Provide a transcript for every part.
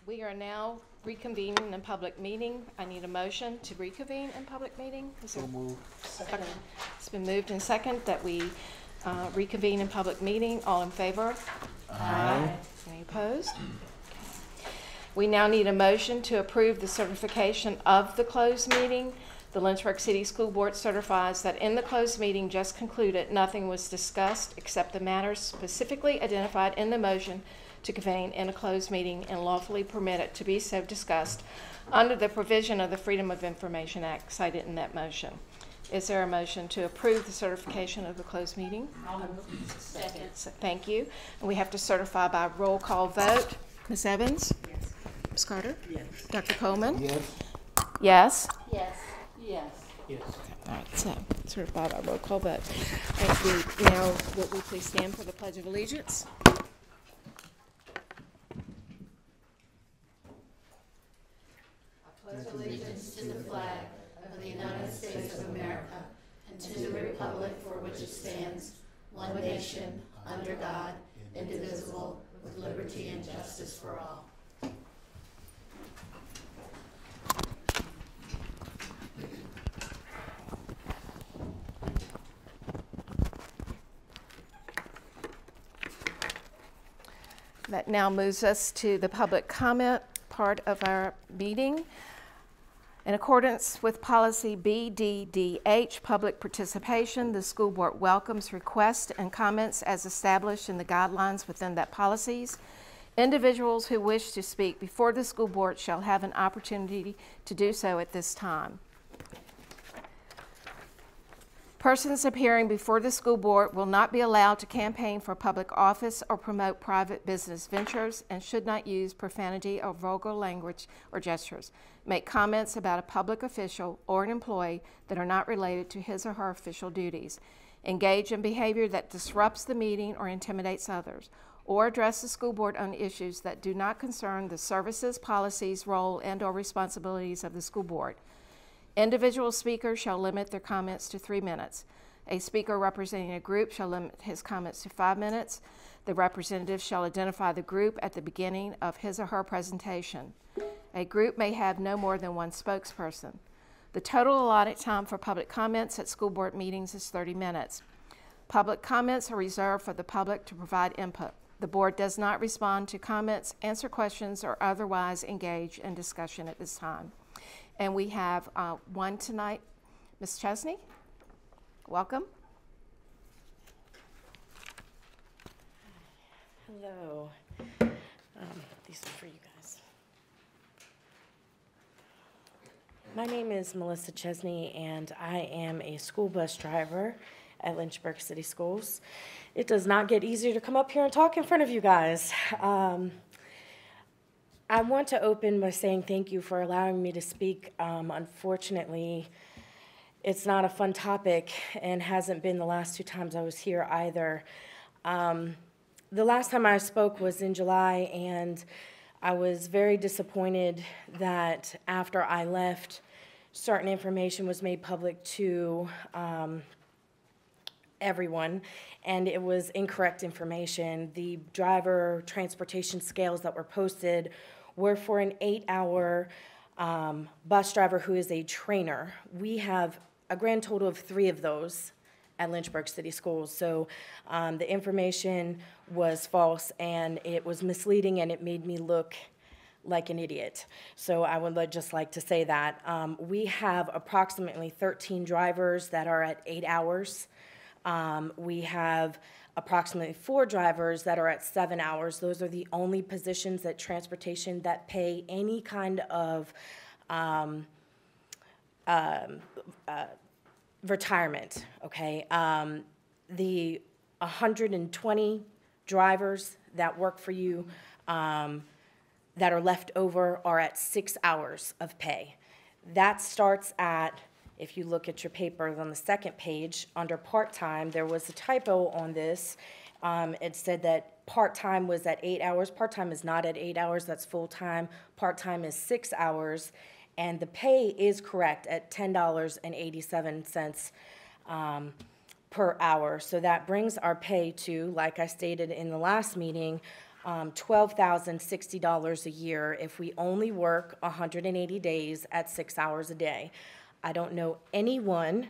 We are now reconvening in public meeting. I need a motion to reconvene in public meeting. So moved. Second. It's been moved and second that we reconvene in public meeting. All in favor? Aye. Any opposed? We now need a motion to approve the certification of the closed meeting. The Lynchburg City School Board certifies that in the closed meeting just concluded, nothing was discussed except the matters specifically identified in the motion to convene in a closed meeting and lawfully permitted to be so discussed under the provision of the Freedom of Information Act cited in that motion. Is there a motion to approve the certification of the closed meeting? I'll move. Second. Thank you. And we have to certify by roll call vote. Ms. Evans? Yes. Ms. Carter? Yes. Dr. Coleman? Yes. Yes? Yes. Yes. Yes. All right, so certify by roll call vote. And now, would we please stand for the Pledge of Allegiance? I pledge allegiance to the flag of the United States of America and to the republic for which it stands, one nation, under God, indivisible, with liberty and justice for all. That now moves us to the public comment part of our meeting. In accordance with policy BDDH, public participation, the school board welcomes requests and comments as established in the guidelines within that policies. Individuals who wish to speak before the school board shall have an opportunity to do so at this time. Persons appearing before the school board will not be allowed to campaign for public office or promote private business ventures and should not use profanity or vulgar language or gestures, make comments about a public official or an employee that are not related to his or her official duties, engage in behavior that disrupts the meeting or intimidates others, or address the school board on issues that do not concern the services, policies, role, and/or responsibilities of the school board. Individual speakers shall limit their comments to 3 minutes. A speaker representing a group shall limit his comments to 5 minutes. The representative shall identify the group at the beginning of his or her presentation. A group may have no more than one spokesperson. The total allotted time for public comments at school board meetings is 30 minutes. Public comments are reserved for the public to provide input. The board does not respond to comments, answer questions, or otherwise engage in discussion at this time. And we have one tonight. Ms. Chesney, welcome. Hello. These are for you guys. My name is Melissa Chesney, and I am a school bus driver at Lynchburg City Schools. It does not get easier to come up here and talk in front of you guys. I want to open by saying thank you for allowing me to speak. Unfortunately, it's not a fun topic and hasn't been the last 2 times I was here either. The last time I spoke was in July, and I was very disappointed that after I left, certain information was made public to everyone, and it was incorrect information. The driver transportation scales that were posted were for an 8-hour bus driver who is a trainer. We have a grand total of 3 of those at Lynchburg City Schools. So the information was false, and it was misleading, and it made me look like an idiot. So I would just like to say that. We have approximately 13 drivers that are at 8 hours. We have approximately 4 drivers that are at 7 hours. Those are the only positions at transportation that pay any kind of retirement, okay? The 120 drivers that work for you that are left over are at 6 hours of pay. That starts at, if you look at your paper on the second page, under part-time, there was a typo on this. It said that part-time was at 8 hours. Part-time is not at 8 hours, that's full-time. Part-time is 6 hours, and the pay is correct at $10.87 per hour. So that brings our pay to, like I stated in the last meeting, $12,060 a year if we only work 180 days at 6 hours a day. I don't know anyone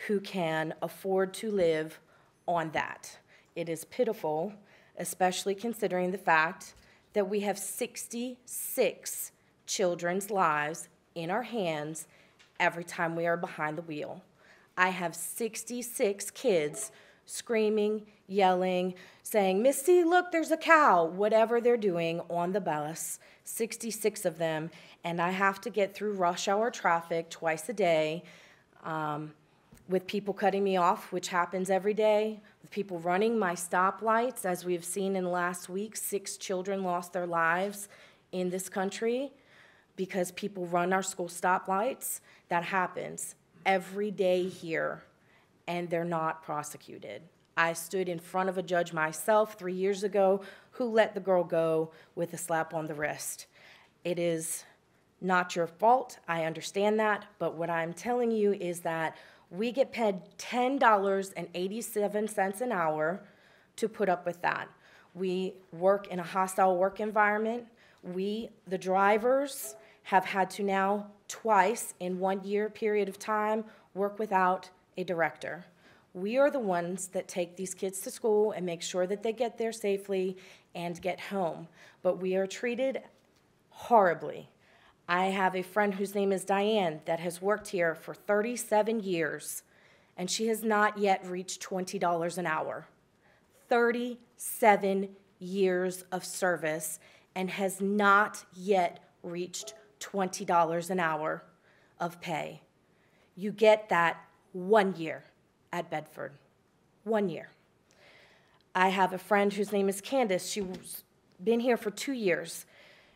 who can afford to live on that. It is pitiful, especially considering the fact that we have 66 children's lives in our hands every time we are behind the wheel. I have 66 kids screaming, yelling, saying, "Missy, look, there's a cow," whatever they're doing on the bus, 66 of them, and I have to get through rush hour traffic twice a day, with people cutting me off, which happens every day, with people running my stoplights. As we've seen in the last week, 6 children lost their lives in this country because people run our school stoplights. That happens every day here, and they're not prosecuted. I stood in front of a judge myself 3 years ago who let the girl go with a slap on the wrist. It is not your fault, I understand that, but what I'm telling you is that we get paid $10.87 an hour to put up with that. We work in a hostile work environment. We, the drivers, have had to now twice in 1 year period of time work without a director. We are the ones that take these kids to school and make sure that they get there safely and get home. But we are treated horribly. I have a friend whose name is Diane that has worked here for 37 years, and she has not yet reached $20 an hour. 37 years of service and has not yet reached $20 an hour of pay. You get that 1 year at Bedford. 1 year. I have a friend whose name is Candace. She's been here for 2 years.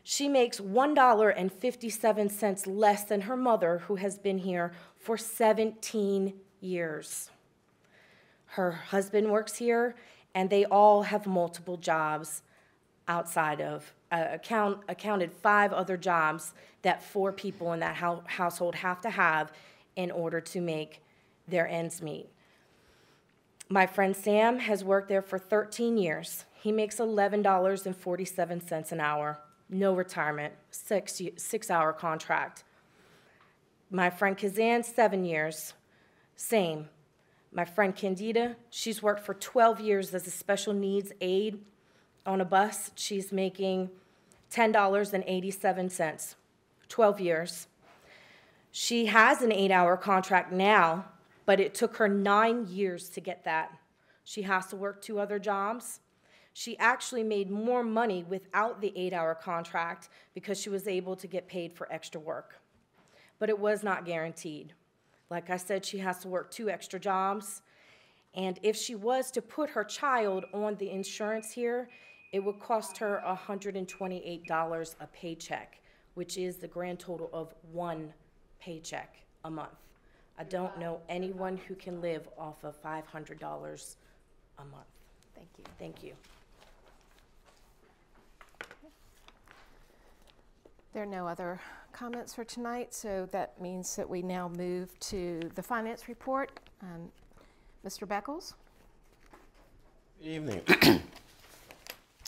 She makes $1.57 less than her mother, who has been here for 17 years. Her husband works here, and they all have multiple jobs outside of, counted 5 other jobs that 4 people in that household have to have in order to make their ends meet. My friend Sam has worked there for 13 years. He makes $11.47 an hour. No retirement, 6-hour contract. My friend Kazan, 7 years, same. My friend Candida, she's worked for 12 years as a special needs aide on a bus. She's making $10.87, 12 years. She has an 8-hour contract now, but it took her 9 years to get that. She has to work 2 other jobs. She actually made more money without the 8-hour contract because she was able to get paid for extra work. But it was not guaranteed. Like I said, she has to work 2 extra jobs. And if she was to put her child on the insurance here, it would cost her $128 a paycheck, which is the grand total of 1 paycheck a month. I don't know anyone who can live off of $500 a month. Thank you. Thank you. There are no other comments for tonight, so that means that we now move to the finance report. Mr. Beckles? Good evening.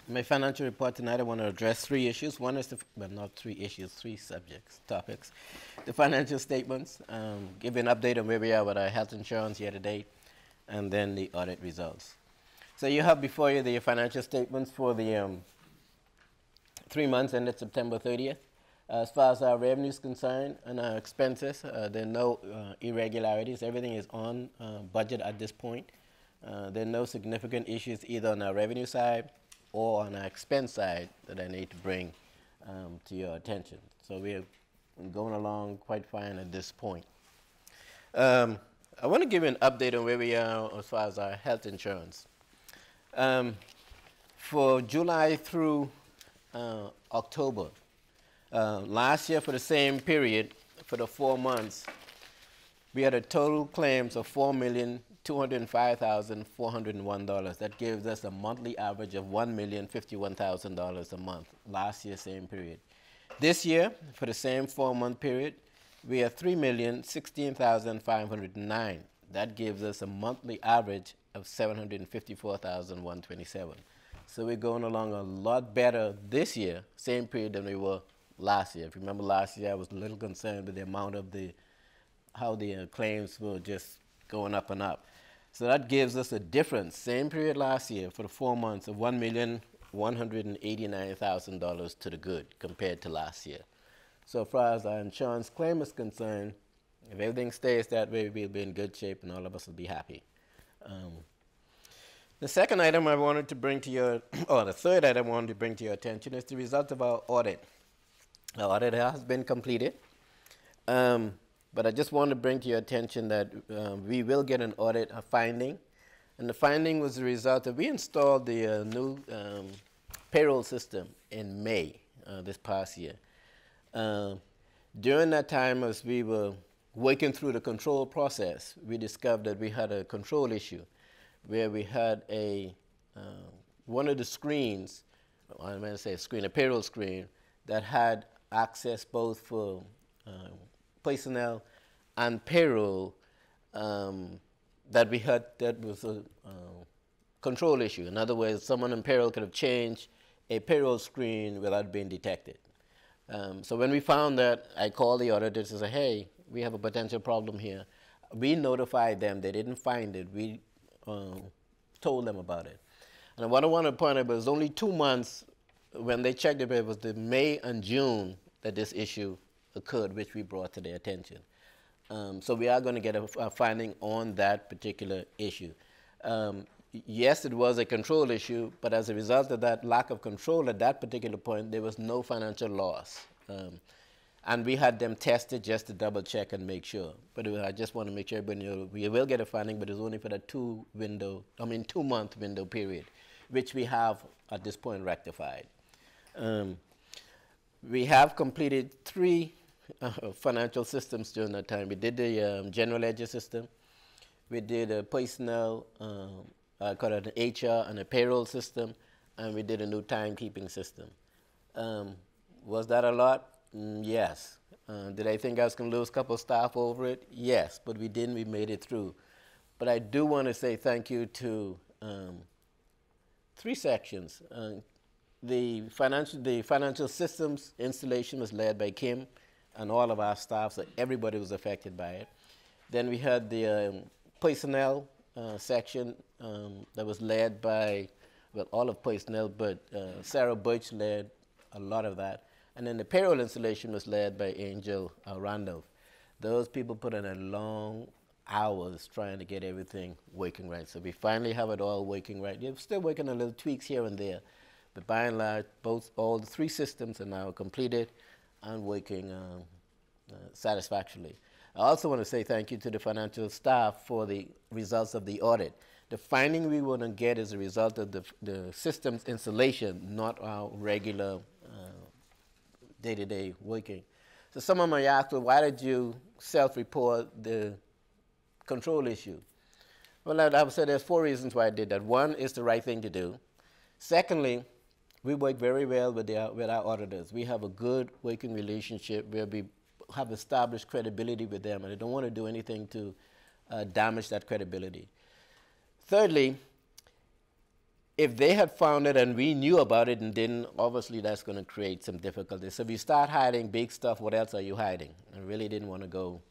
My financial report tonight, I want to address 3 issues. One is, not 3 issues, 3 topics. The financial statements, give an update on where we are with our health insurance year to date, and then the audit results. So you have before you the financial statements for the 3 months ended September 30th. As far as our revenue is concerned and our expenses, there are no irregularities. Everything is on budget at this point. There are no significant issues either on our revenue side or on our expense side that I need to bring to your attention. So we're going along quite fine at this point. I want to give you an update on where we are as far as our health insurance. For July through October, last year for the same period, for the 4 months, we had a total claims of $4,205,401. That gives us a monthly average of $1,051,000 a month, last year, same period. This year, for the same 4-month period, we are $3,016,509. That gives us a monthly average of $754,127. So we're going along a lot better this year, same period than we were last year. If you remember last year, I was a little concerned with the amount of how the claims were just going up and up. So that gives us a difference, same period last year for the 4 months, of $1,189,000 to the good compared to last year. So as far as our insurance claim is concerned, if everything stays that way, we'll be in good shape and all of us will be happy. The second item I wanted to bring to your, or the third item I wanted to bring to your attention is the result of our audit. Our audit has been completed, but I just want to bring to your attention that we will get an audit, a finding, and the finding was the result of, we installed the new payroll system in May this past year. During that time, as we were working through the control process, we discovered that we had a control issue where we had one of the screens, I'm going to say a screen, a payroll screen, that had access both for personnel and payroll that we had, that was a control issue. In other words, someone in payroll could have changed a payroll screen without being detected. So when we found that, I called the auditors and said, hey, we have a potential problem here. We notified them. They didn't find it. We told them about it. And what I want to point out was only 2 months when they checked it was the May and June that this issue occurred, which we brought to their attention. So we are going to get a finding on that particular issue. Yes, it was a control issue, but as a result of that lack of control at that particular point, there was no financial loss. And we had them tested just to double check and make sure. But I just want to make sure everybody knows we will get a finding, but it's only for the 2 month window period, which we have at this point rectified. We have completed 3 financial systems during that time. We did the general ledger system. We did a personnel, I call it an HR and a payroll system, and we did a new timekeeping system. Was that a lot? Yes. Did I think I was going to lose a couple of staff over it? Yes, but we didn't. We made it through. But I do want to say thank you to 3 sections. The financial systems installation was led by Kim and all of our staff, so everybody was affected by it. Then we had the personnel section that was led by, well, all of personnel, but Sarah Birch led a lot of that. And then the payroll installation was led by Angel Randolph. Those people put in a long hours trying to get everything working right. So we finally have it all working right. You're still working on little tweaks here and there, but by and large, all the 3 systems are now completed and working satisfactorily. I also want to say thank you to the financial staff for the results of the audit. The finding we want to get is a result of the systems installation, not our regular day-to-day working. So someone may ask, well, why did you self-report the control issue? Well, I would say there's 4 reasons why I did that. 1 is the right thing to do. Secondly, we work very well with our auditors. We have a good working relationship where we have established credibility with them, and I don't want to do anything to damage that credibility. Thirdly, if they had found it and we knew about it and didn't, obviously that's going to create some difficulties. So if you start hiding big stuff, what else are you hiding? I really didn't want to go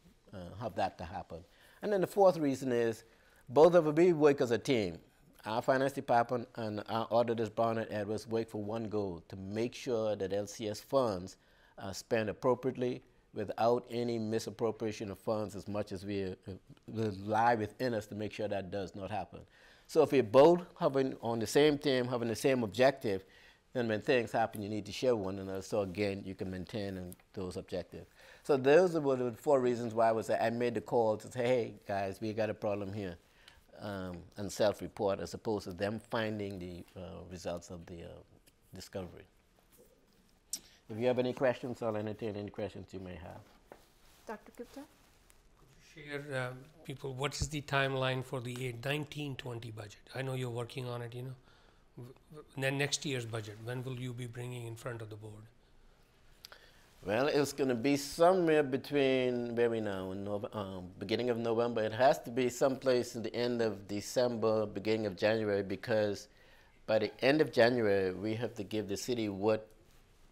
have that to happen. And then the 4th reason is both of us, we work as a team. Our finance department and our auditors, Brown and Edwards, work for one goal, to make sure that LCS funds are spent appropriately without any misappropriation of funds, as much as we lie within us to make sure that does not happen. So if we're both having on the same team, having the same objective, then when things happen, you need to share one another. So again, you can maintain those objectives. So those were the 4 reasons why I made the call to say, hey, guys, we got a problem here, and self-report, as opposed to them finding the results of the discovery. If you have any questions, I'll entertain any questions you may have. Dr. Gupta? Share people, what is the timeline for the 19-20 budget? I know you're working on it, Then next year's budget, when will you be bringing in front of the board? Well, it's going to be somewhere between, where we now, beginning of November. It has to be someplace in the end of December, beginning of January, because by the end of January, we have to give the city what,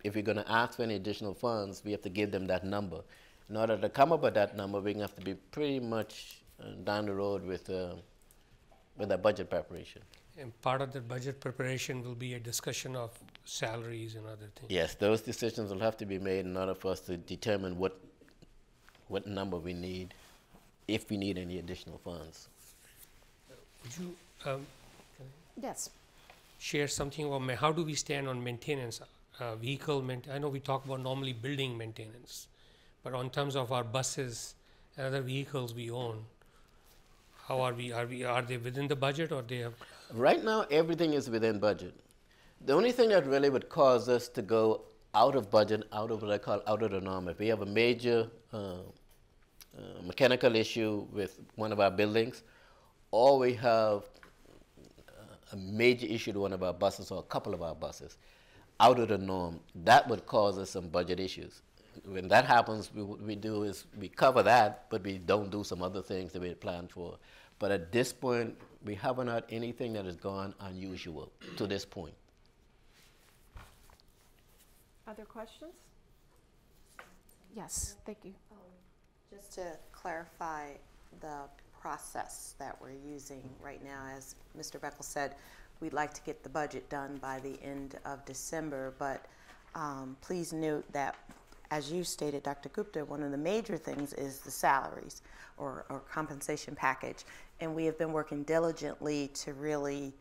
if we're going to ask for any additional funds, we have to give them that number. In order to come up with that number, we're going to have to be pretty much down the road with our budget preparation. And part of the budget preparation will be a discussion of salaries and other things. Yes, those decisions will have to be made in order for us to determine what number we need, if we need any additional funds. Would you Yes. share something about how do we stand on maintenance, vehicle maintenance? I know we talk about normally building maintenance, but in terms of our buses and other vehicles we own, how are we? Are they within the budget, or they have? Right now, everything is within budget. The only thing that really would cause us to go out of budget, out of what I call out of the norm, if we have a major mechanical issue with one of our buildings, or we have a major issue to one of our buses or a couple of our buses, out of the norm, that would cause us some budget issues. When that happens, what we do is we cover that, but we don't do some other things that we had planned for. But at this point, we haven't had anything that has gone unusual to this point. Other questions? Yes, thank you. Just to clarify the process that we're using right now, as Mr. Beckel said, we'd like to get the budget done by the end of December, but please note that, as you stated, Dr. Gupta, one of the major things is the salaries or compensation package, and we have been working diligently to really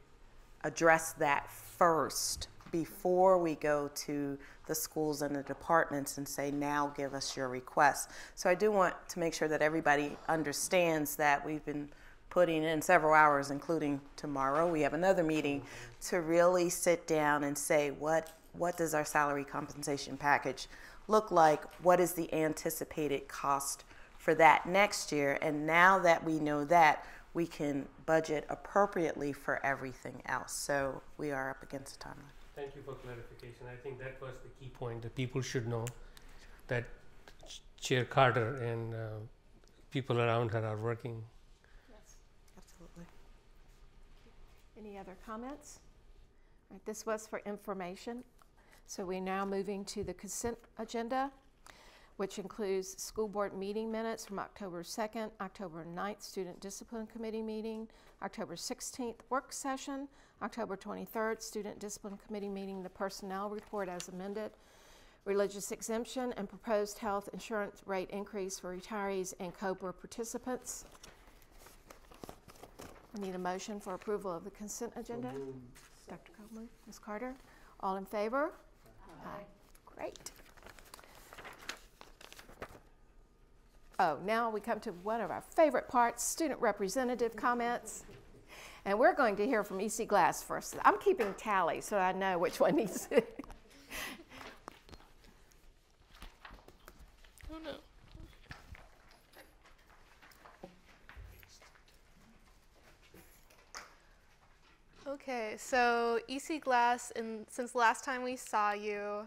address that first before we go to the schools and the departments and say, now give us your requests. So I do want to make sure that everybody understands that we've been putting in several hours, including tomorrow. We have another meeting to really sit down and say, what does our salary compensation package look like? What is the anticipated cost for that next year? And now that we know that, we can budget appropriately for everything else. So we are up against the timeline. Thank you for clarification. I think that was the key point, that people should know that Chair Carter and people around her are working. Yes. Absolutely. Any other comments? All right, this was for information. So we're now moving to the consent agenda, which includes school board meeting minutes from October 2nd, October 9th, Student Discipline Committee meeting, October 16th, work session, October 23rd, Student Discipline Committee meeting, the personnel report as amended, religious exemption, and proposed health insurance rate increase for retirees and COBRA participants. I need a motion for approval of the consent agenda. Dr. Coleman, Ms. Carter, all in favor? Aye. Great. Oh, now we come to one of our favorite parts, student representative comments. And we're going to hear from EC Glass first. I'm keeping tally so I know which one needs to. Oh no. Okay, so EC Glass, since the last time we saw you,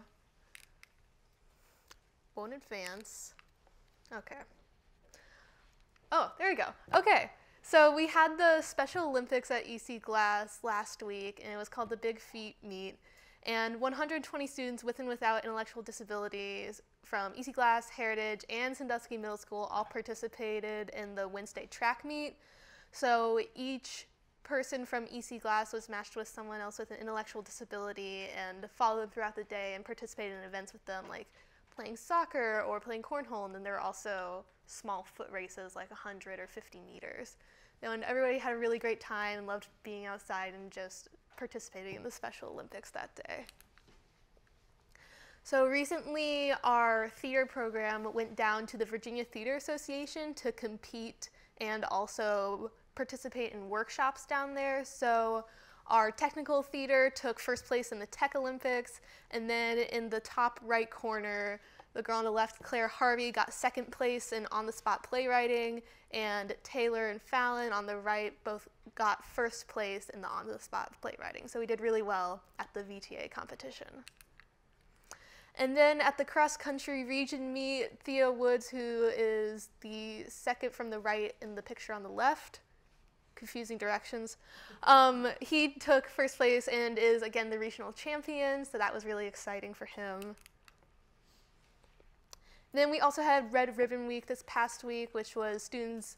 won't advance. Okay. Oh, there we go. Okay, so we had the Special Olympics at EC Glass last week, and it was called the Big Feet Meet. And 120 students with and without intellectual disabilities from EC Glass, Heritage, and Sandusky Middle School all participated in the Wednesday track meet. So each person from EC Glass was matched with someone else with an intellectual disability and followed them throughout the day and participated in events with them, like playing soccer or playing cornhole. And then there were also small foot races like 100 or 50 meters. And everybody had a really great time and loved being outside and just participating in the Special Olympics that day. So recently our theater program went down to the Virginia Theater Association to compete and also participate in workshops down there. So our technical theater took first place in the Tech Olympics, and then in the top right corner, the girl on the left, Claire Harvey, got second place in on-the-spot playwriting, and Taylor and Fallon on the right both got first place in the on-the-spot playwriting. So we did really well at the VTA competition. And then at the cross-country region meet, Thea Woods, who is the second from the right in the picture on the left, confusing directions. He took first place and is again the regional champion, so that was really exciting for him. Then we also had Red Ribbon Week this past week, which was students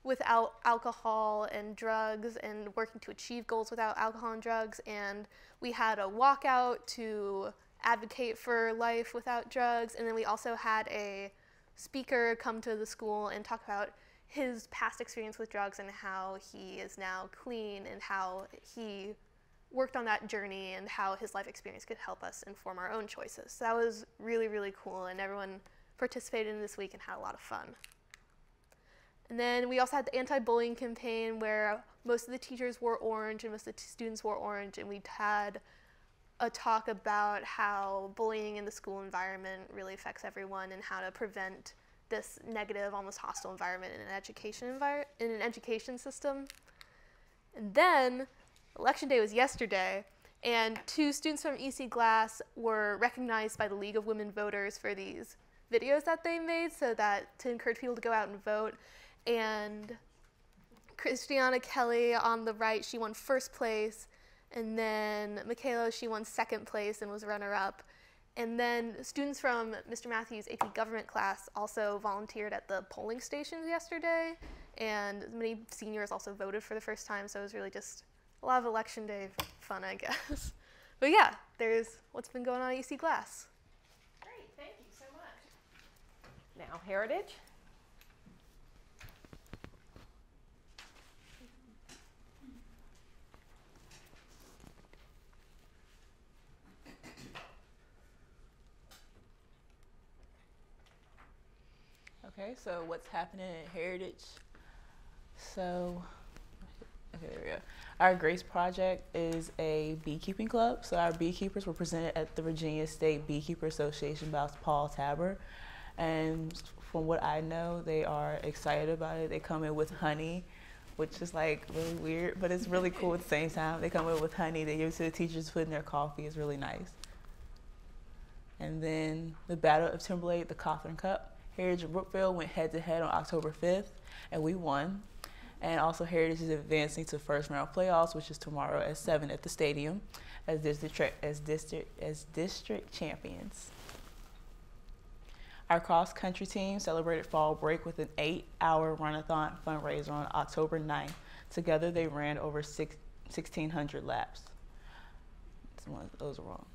without alcohol and drugs and working to achieve goals without alcohol and drugs. And we had a walkout to advocate for life without drugs. And then we also had a speaker come to the school and talk about his past experience with drugs and how he is now clean and how he worked on that journey and how his life experience could help us inform our own choices. So that was really, really cool, and everyone participated in this week and had a lot of fun. And then we also had the anti-bullying campaign where most of the teachers wore orange and most of the students wore orange, and we had a talk about how bullying in the school environment really affects everyone and how to prevent this negative, almost hostile environment in an education system. And then Election Day was yesterday, and 2 students from EC Glass were recognized by the League of Women Voters for these videos that they made to encourage people to go out and vote. And Christiana Kelly on the right, she won first place, and then Michaela, she won second place and was runner-up. And then students from Mr. Matthews' AP Government class also volunteered at the polling stations yesterday, and many seniors also voted for the first time, so it was really just a lot of Election Day fun, I guess. But yeah, there's what's been going on at EC Glass. Great, thank you so much. Now, Heritage. Okay, so what's happening at Heritage? So, okay, there we go. Our Grace Project is a beekeeping club. So our beekeepers were presented at the Virginia State Beekeeper Association by Paul Tabor. And from what I know, they are excited about it. They come in with honey, which is like really weird, but it's really cool at the same time. They come in with honey. They give it to the teachers to put in their coffee. It's really nice. And then the Battle of Timberlake, the Coffin Cup. Heritage and Brookville went head-to-head on October 5th, and we won. And also Heritage is advancing to first round playoffs, which is tomorrow at 7 at the stadium as district champions. Our cross-country team celebrated fall break with an 8-hour run-a-thon fundraiser on October 9th. Together they ran over 1,600 laps. Those are wrong.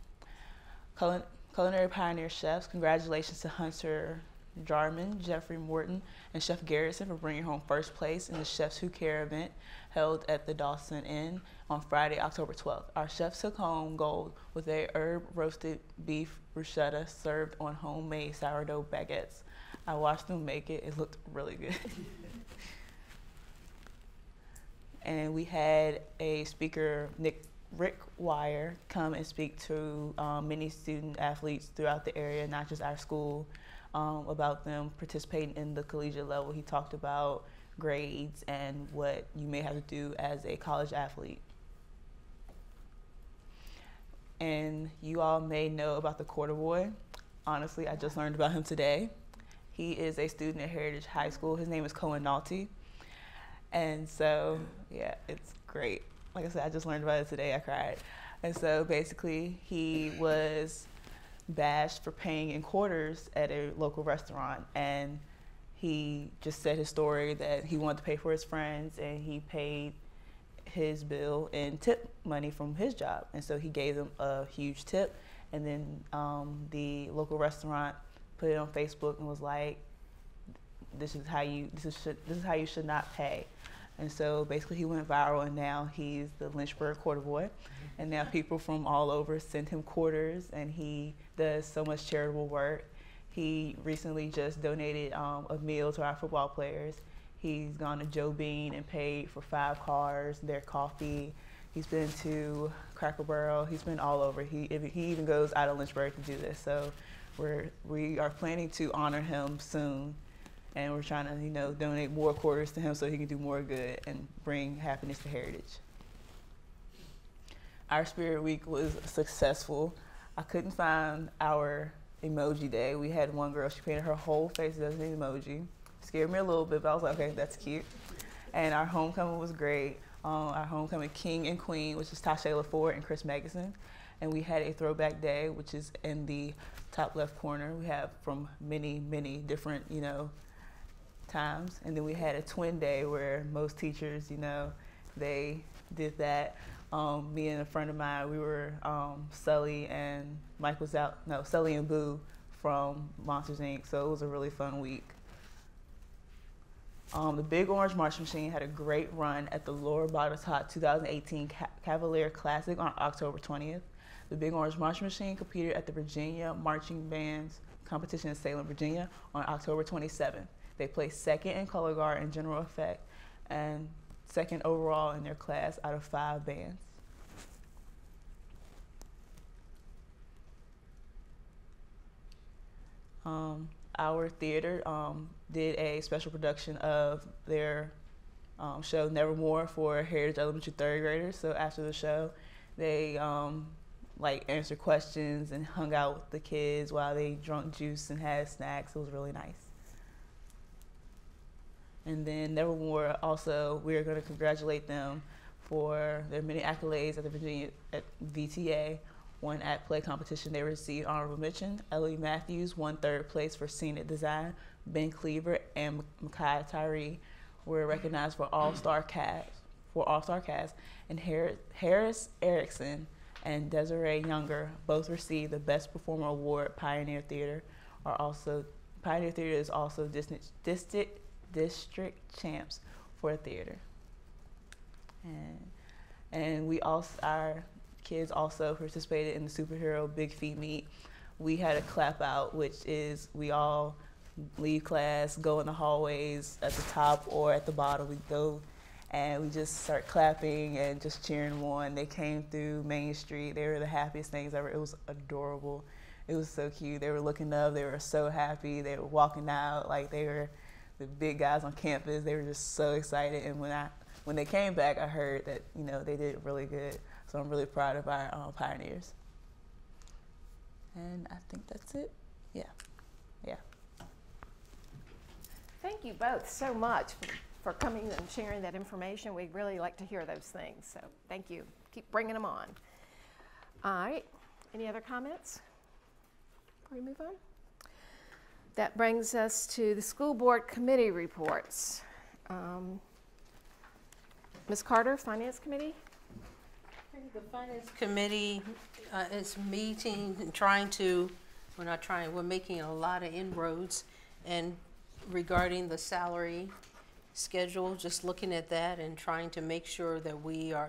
Culinary Pioneer Chefs, congratulations to Hunter Jarman, Jeffrey Morton, and Chef Garrison for bringing home first place in the Chefs Who Care event held at the Dawson Inn on Friday, October 12th. Our chefs took home gold with a herb-roasted beef bruschetta served on homemade sourdough baguettes. I watched them make it. It looked really good. And we had a speaker, Rick Wire, come and speak to many student athletes throughout the area, not just our school, about them participating in the collegiate level. He talked about grades and what you may have to do as a college athlete. And you all may know about the quarter boy. Honestly, I just learned about him today. He is a student at Heritage High School. His name is Cohen Nolte. And so, yeah, it's great. Like I said, I just learned about it today. I cried. And so basically, he was bashed for paying in quarters at a local restaurant, and he just said his story that he wanted to pay for his friends, and he paid his bill in tip money from his job, and so he gave them a huge tip, and then the local restaurant put it on Facebook and was like, this is how you should not pay. And so basically he went viral, and now he's the Lynchburg quarter boy. And now people from all over send him quarters, and he does so much charitable work. He recently just donated a meal to our football players. He's gone to Joe Bean and paid for 5 cars, their coffee. He's been to Cracker Barrel. He's been all over. He even goes out of Lynchburg to do this. So we are planning to honor him soon. And we're trying to, donate more quarters to him so he can do more good and bring happiness to Heritage. Our Spirit Week was successful. I couldn't find our emoji day. We had one girl, she painted her whole face as an emoji. Scared me a little bit, but I was like, okay, that's cute. And our homecoming was great. Our homecoming king and queen, which is Tasha LaFord and Chris Magnuson. And we had a throwback day, which is in the top left corner. We have from many, many different, times. And then we had a twin day where most teachers, they did that. Me and a friend of mine, we were Sully and Mike was out, no, Sully and Boo from Monsters, Inc. So it was a really fun week. The Big Orange March Machine had a great run at the Lower Botetourt 2018 Cavalier Classic on October 20th. The Big Orange March Machine competed at the Virginia Marching Bands competition in Salem, Virginia on October 27th. They placed second in color guard and general effect and second overall in their class out of 5 bands. Our theater did a special production of their show Nevermore for Heritage Elementary 3rd graders. So after the show, they answered questions and hung out with the kids while they drank juice and had snacks. It was really nice. And then Nevermore also, we are going to congratulate them for their many accolades at the Virginia at VTA. One act play competition, they received honorable mention. Ellie Matthews won 3rd place for scenic design. Ben Cleaver and Makai Tyree were recognized for all-star cast. And Harris Erickson and Desiree Younger both received the Best Performer Award. Pioneer Theater is also district champs for theater. And we also, our kids also participated in the superhero Big Feet Meet. We had a clap out, which is we all leave class, go in the hallways at the top or at the bottom. We go and we just start clapping and just cheering them on. They came through Main Street. They were the happiest things ever. It was adorable. It was so cute. They were looking up. They were so happy. They were walking out like they were the big guys on campus. They were just so excited. And when they came back, I heard that they did really good. So I'm really proud of our pioneers. And I think that's it. Yeah. Thank you both so much for coming and sharing that information. We really like to hear those things. So thank you. Keep bringing them on. All right. Any other comments before we move on? That brings us to the school board committee reports. Ms. Carter, Finance Committee. The Finance Committee is meeting and we're making a lot of inroads and regarding the salary schedule, just looking at that and trying to make sure that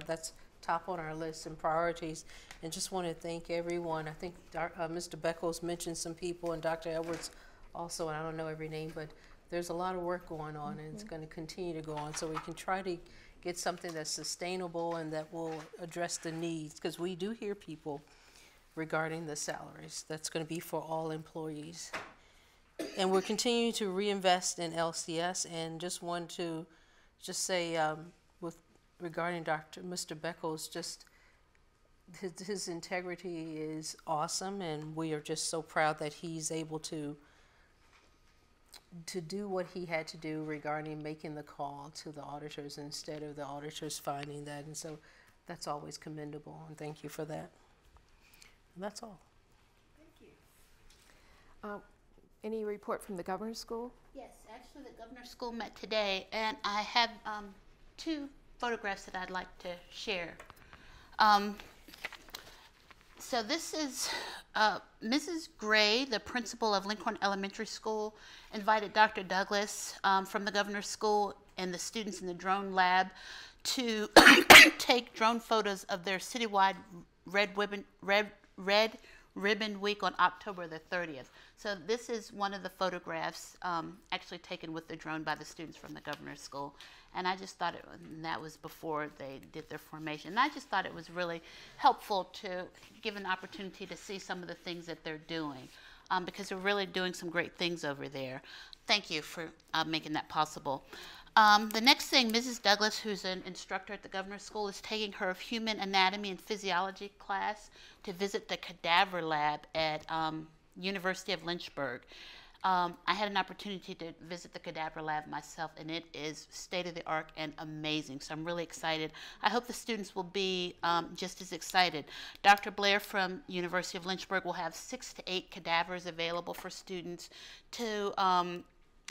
that's top on our list and priorities. And just want to thank everyone. I think Mr. Beckles mentioned some people and Dr. Edwards also, and I don't know every name, but there's a lot of work going on and it's going to continue to go on so we can try to get something that's sustainable and that will address the needs, because we do hear people regarding the salaries. That's going to be for all employees. And we're continuing to reinvest in LCS, and just want to say regarding Mr. Beckles, just his integrity is awesome, and we are just so proud that he's able to do what he had to do regarding making the call to the auditors instead of the auditors finding that. And so that's always commendable, and thank you for that. And that's all. Thank you. Any report from the governor's school? Yes, actually the governor's school met today, and I have 2 photographs that I'd like to share. So this is Mrs. Gray, the principal of Lincoln Elementary School, invited Dr. Douglas from the governor's school and the students in the drone lab to take drone photos of their citywide Red Ribbon Week on October the 30th. So this is one of the photographs actually taken with the drone by the students from the governor's school. And I just thought that was before they did their formation. And I just thought it was really helpful to give an opportunity to see some of the things that they're doing, because they're really doing some great things over there. Thank you for making that possible. The next thing, Mrs. Douglas, who's an instructor at the governor's school, is taking her human anatomy and physiology class to visit the cadaver lab at University of Lynchburg. I had an opportunity to visit the cadaver lab myself, and it is state-of-the-art and amazing. So I'm really excited. I hope the students will be just as excited. Dr. Blair from University of Lynchburg will have 6 to 8 cadavers available for students to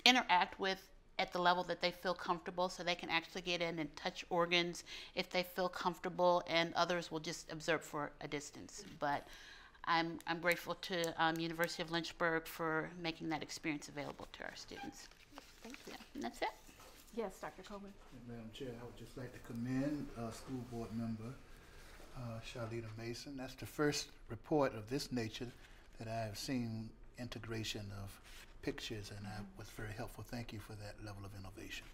interact with at the level that they feel comfortable, so they can actually get in and touch organs if they feel comfortable, and others will just observe for a distance. But I'm grateful to University of Lynchburg for making that experience available to our students. Thank you. Yeah, and that's it. Yes, Dr. Coleman. Madam Chair, I would just like to commend School Board Member Charlita Mason. That's the first report of this nature that I have seen integration of pictures, and I was very helpful. Thank you for that level of innovation.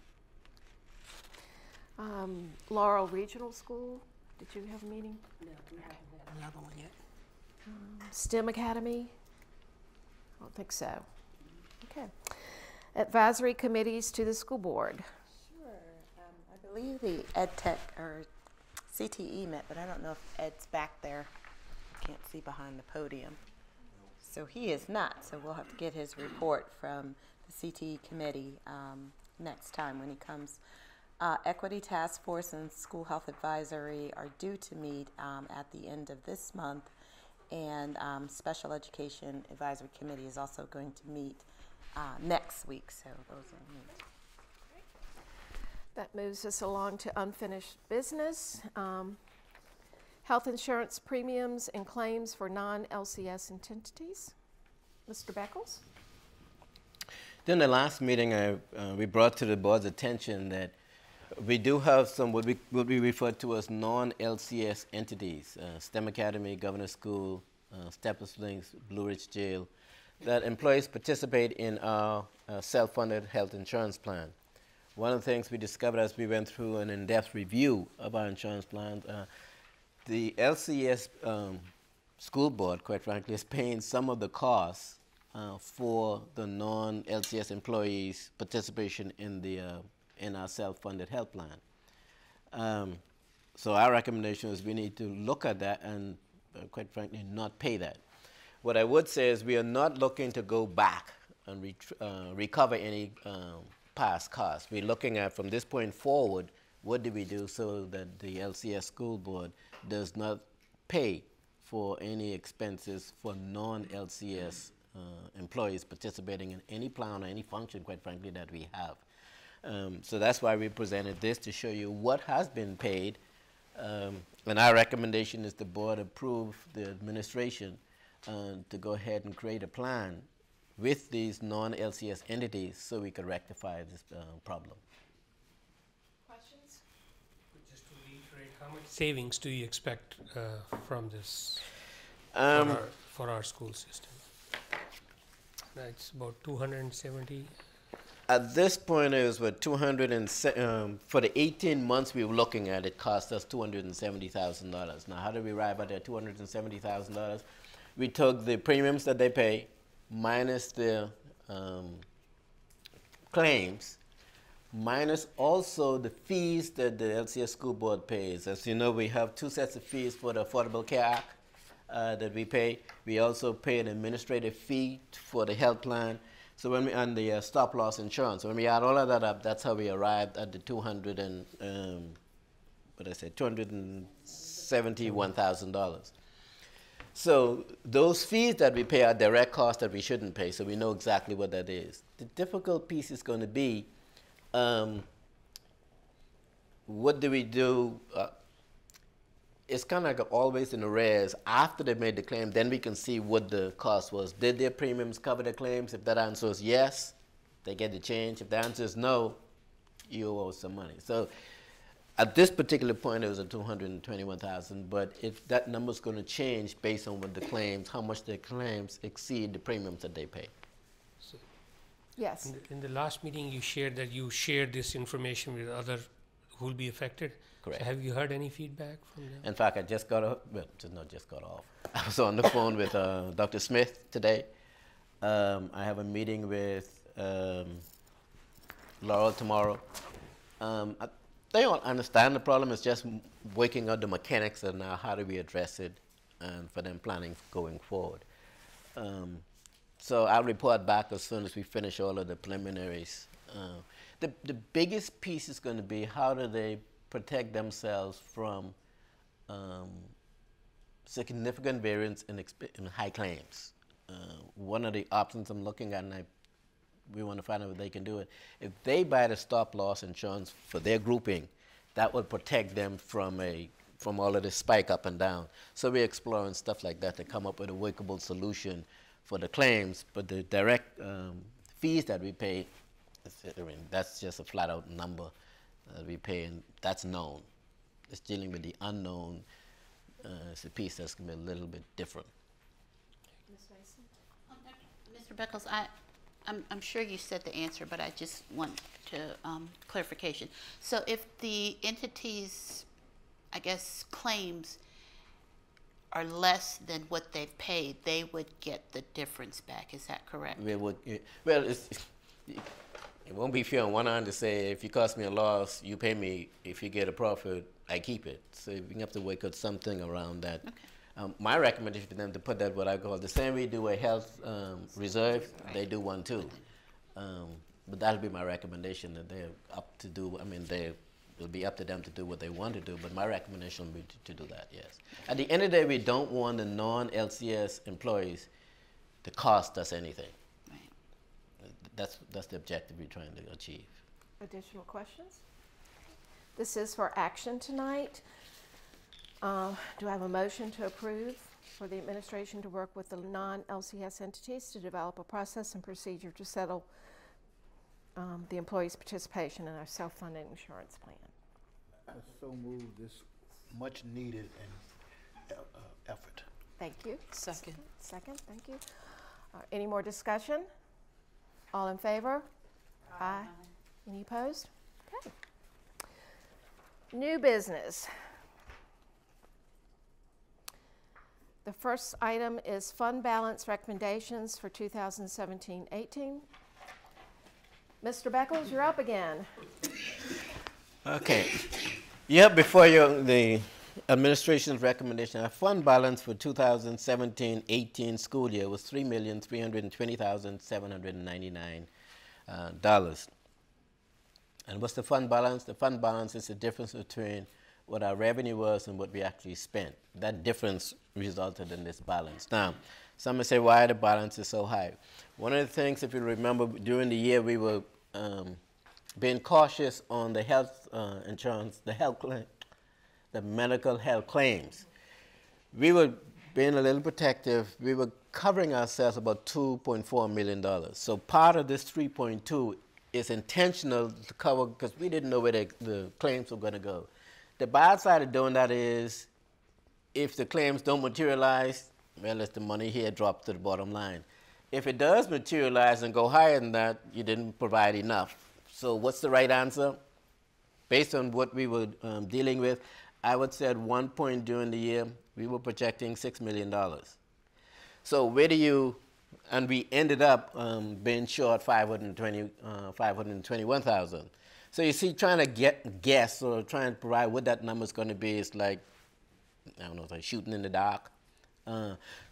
Laurel Regional School, did you have a meeting? No, we haven't had another one yet. STEM Academy? I don't think so. Okay. Advisory committees to the school board. Sure. I believe the Ed Tech or CTE met, but I don't know if Ed's back there. Can't see behind the podium. So he is not, so we'll have to get his report from the CTE committee next time when he comes. Equity Task Force and School Health Advisory are due to meet at the end of this month, and Special Education Advisory Committee is also going to meet next week, so those are meet. That moves us along to unfinished business. Health insurance premiums and claims for non-LCS entities. Mr. Beckles? During the last meeting, we brought to the board's attention that we do have some what we refer to as non-LCS entities, STEM Academy, Governor's School, Steppers Links, Blue Ridge Jail, that employees participate in our self-funded health insurance plan. One of the things we discovered as we went through an in-depth review of our insurance plans, the LCS school board, quite frankly, is paying some of the costs for the non-LCS employees' participation in our self-funded health plan. So our recommendation is we need to look at that and, quite frankly, not pay that. What I would say is we are not looking to go back and recover any past costs. We're looking at, from this point forward, what do we do so that the LCS school board does not pay for any expenses for non-LCS employees participating in any plan or any function, quite frankly, that we have. So that's why we presented this, to show you what has been paid. And our recommendation is the board approve the administration to go ahead and create a plan with these non-LCS entities so we could rectify this problem. Questions? Just to reiterate, how much savings do you expect from this for our school system? That's about 270. At this point, it was what, for the 18 months we were looking at, it cost us $270,000. Now, how did we arrive at that $270,000? We took the premiums that they pay minus the claims, minus also the fees that the LCS school board pays. As you know, we have 2 sets of fees for the Affordable Care Act that we pay. We also pay an administrative fee for the health plan. So when we, and the stop loss insurance, so when we add all of that up, that's how we arrived at the $271,000. So those fees that we pay are direct costs that we shouldn't pay, so we know exactly what that is. The difficult piece is going to be, what do we do? It's kind of like always in arrears. After they made the claim, then we can see what the cost was. Did their premiums cover the claims? If that answer is yes, they get the change. If the answer is no, you owe some money. So at this particular point, it was at $221,000, but if that number is going to change based on what the claims, how much the claims exceed the premiums that they pay. So Yes. in the last meeting, you shared that you shared this information with other who will be affected. Correct. So have you heard any feedback from them? In fact, I just got off, well, not just got off. I was on the phone with Dr. Smith today. I have a meeting with Laurel tomorrow. They all understand the problem. It's just working out the mechanics of now how do we address it, and for them planning going forward. So I'll report back as soon as we finish all of the preliminaries. The biggest piece is going to be how do they protect themselves from significant variance in high claims. One of the options I'm looking at, and we want to find out if they can do it, if they buy the stop loss insurance for their grouping, that will protect them from all of this spike up and down. So we're exploring stuff like that to come up with a workable solution for the claims, but the direct fees that we pay, I mean, that's just a flat out number that we pay, and that's known. It's dealing with the unknown. It's a piece that's going to be a little bit different. Mr. Beckles, I'm sure you said the answer, but I just want to clarification. So if the entity's, I guess, claims are less than what they've paid, they would get the difference back. Is that correct? We would, well, it won't be fair on one hand to say, if you cost me a loss, you pay me. If you get a profit, I keep it. So we have to work out something around that. Okay. My recommendation to them to put that what I call the same way we do a health reserve, right. They do one too. But that'll be my recommendation, that they're up to do. I mean, it'll be up to them to do what they want to do. But my recommendation would be to do that. Yes. At the end of the day, we don't want the non-LCS employees to cost us anything. That's the objective we're trying to achieve. Additional questions? This is for action tonight. Do I have a motion to approve for the administration to work with the non-LCS entities to develop a process and procedure to settle the employees' participation in our self-funded insurance plan? I so move this much needed effort. Thank you. Second. Second, thank you. Any more discussion? All in favor? Aye. Any opposed? Okay. New business. The first item is fund balance recommendations for 2017-18. Mr. Beckles, you're up again. Okay. Yeah, before you, the administration's recommendation, our fund balance for 2017-18 school year was $3,320,799. And what's the fund balance? The fund balance is the difference between what our revenue was and what we actually spent. That difference resulted in this balance. Now, some may say, why the balance is so high? One of the things, if you remember, during the year we were being cautious on the health insurance, the medical health claims. We were being a little protective. We were covering ourselves about $2.4 million. So part of this 3.2 is intentional to cover, because we didn't know where the claims were going to go. The bad side of doing that is, if the claims don't materialize, well, it's the money here dropped to the bottom line. If it does materialize and go higher than that, you didn't provide enough. So what's the right answer? Based on what we were dealing with, I would say at one point during the year, we were projecting $6 million. So where do you, and we ended up being short 521,000. So you see, trying to guess or trying to provide what that number is going to be is like, I don't know, like shooting in the dark.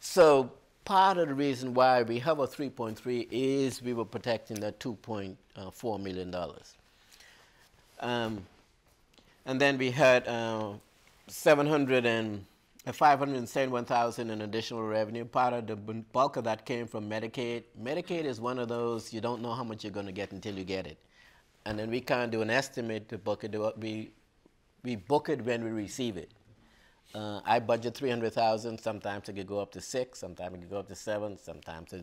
So part of the reason why we have a 3.3 is we were protecting that $2.4 million. And then we had 571,000 in additional revenue. Part of the bulk of that came from Medicaid. Medicaid is one of those, you don't know how much you're going to get until you get it. And then we can't do an estimate to book it. We book it when we receive it. I budget $300,000. Sometimes it could go up to 6. Sometimes it could go up to 7. Sometimes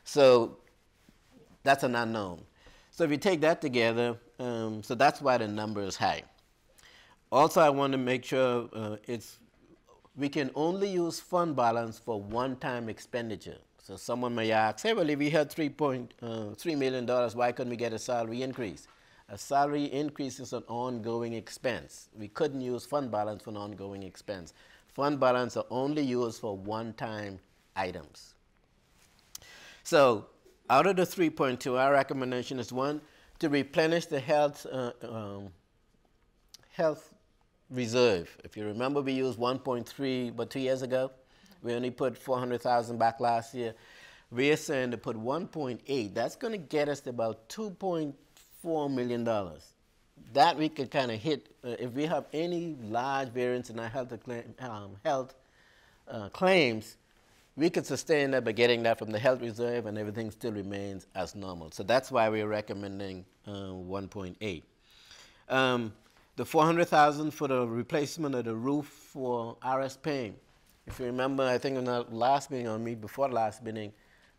so that's an unknown. So if you take that together, so that's why the number is high. Also, I want to make sure we can only use fund balance for one-time expenditure. So someone may ask, hey, well, if we had $3.3 million, why couldn't we get a salary increase? A salary increase is an ongoing expense. We couldn't use fund balance for an ongoing expense. Fund balance are only used for one-time items. So out of the 3.2, our recommendation is, one, to replenish the health reserve. If you remember, we used 1.3 about 2 years ago. We only put 400,000 back last year. we're saying to put 1.8. That's going to get us to about $2.4 million. That we could kind of hit if we have any large variance in our claims. We could sustain that by getting that from the health reserve, and everything still remains as normal. So that's why we're recommending 1.8. The $400,000 for the replacement of the roof for RS Payne. If you remember, I think in the last meeting, or me before the last meeting,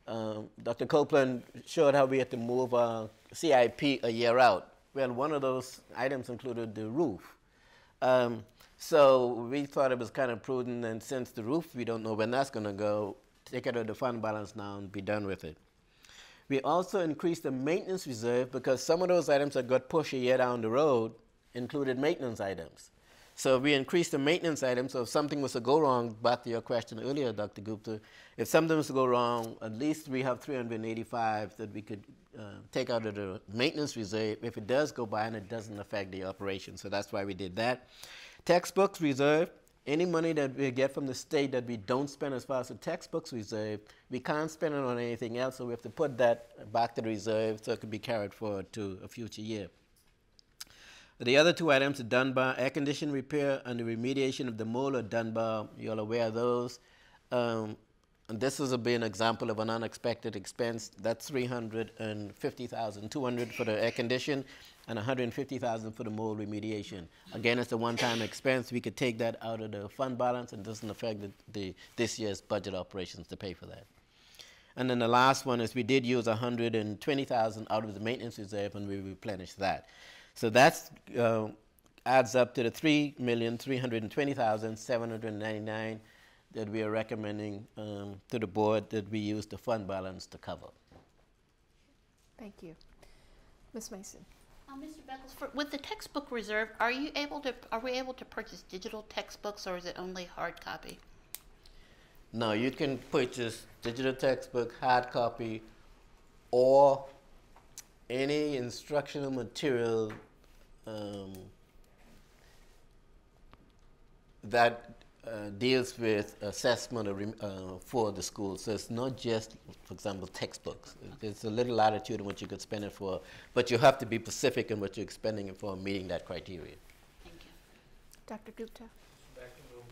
Dr. Copeland showed how we had to move our CIP a year out. Well, one of those items included the roof. So we thought it was kind of prudent, and since the roof, we don't know when that's going to go, take it out of the fund balance now and be done with it. We also increased the maintenance reserve because some of those items that got pushed a year down the road included maintenance items. So we increased the maintenance items, so if something was to go wrong, back to your question earlier, Dr. Gupta, if something was to go wrong, at least we have 385 that we could take out of the maintenance reserve if it does go by and it doesn't affect the operation. So that's why we did that. Textbooks reserve, any money that we get from the state that we don't spend as far as the textbooks reserve, we can't spend it on anything else, so we have to put that back to the reserve so it can be carried forward to a future year. The other two items, the Dunbar air conditioning repair and the remediation of the mold at Dunbar, you're aware of those. And this has been an example of an unexpected expense. That's $350,000, $200 for the air condition and $150,000 for the mold remediation. Again, it's a one-time expense. We could take that out of the fund balance and it doesn't affect this year's budget operations to pay for that. And then the last one is we did use $120,000 out of the maintenance reserve and we replenished that. So that adds up to the $3,320,799 that we are recommending to the board that we use the fund balance to cover. Thank you. Ms. Mason. Mr. Beckles, with the textbook reserve, are we able to purchase digital textbooks, or is it only hard copy? No, you can purchase digital textbook, hard copy, or any instructional material that deals with assessment for the school. So it's not just, for example, textbooks. There's a little latitude in what you could spend it for, but you have to be specific in what you're expending it for, meeting that criteria. Thank you. Dr. Gupta.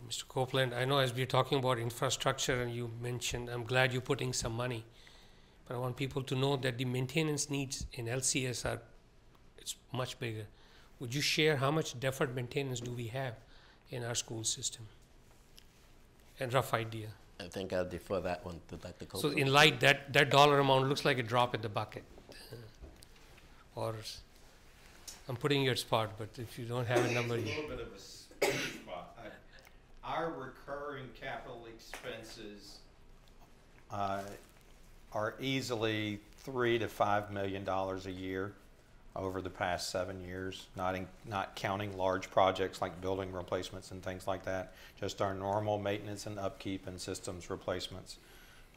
Mr. Copeland, I know as we're talking about infrastructure and you mentioned, I'm glad you're putting some money, but I want people to know that the maintenance needs in LCS it's much bigger. Would you share how much deferred maintenance do we have in our school system? A rough idea. I think I'll defer that one to Dr. So Copeland. in light, that dollar amount looks like a drop in the bucket. Or I'm putting you at spot, but if you don't have a number. It's a little bit of a sweet spot. Our recurring capital expenses are easily $3 to $5 million a year over the past 7 years, not counting large projects like building replacements and things like that. Just our normal maintenance and upkeep and systems replacements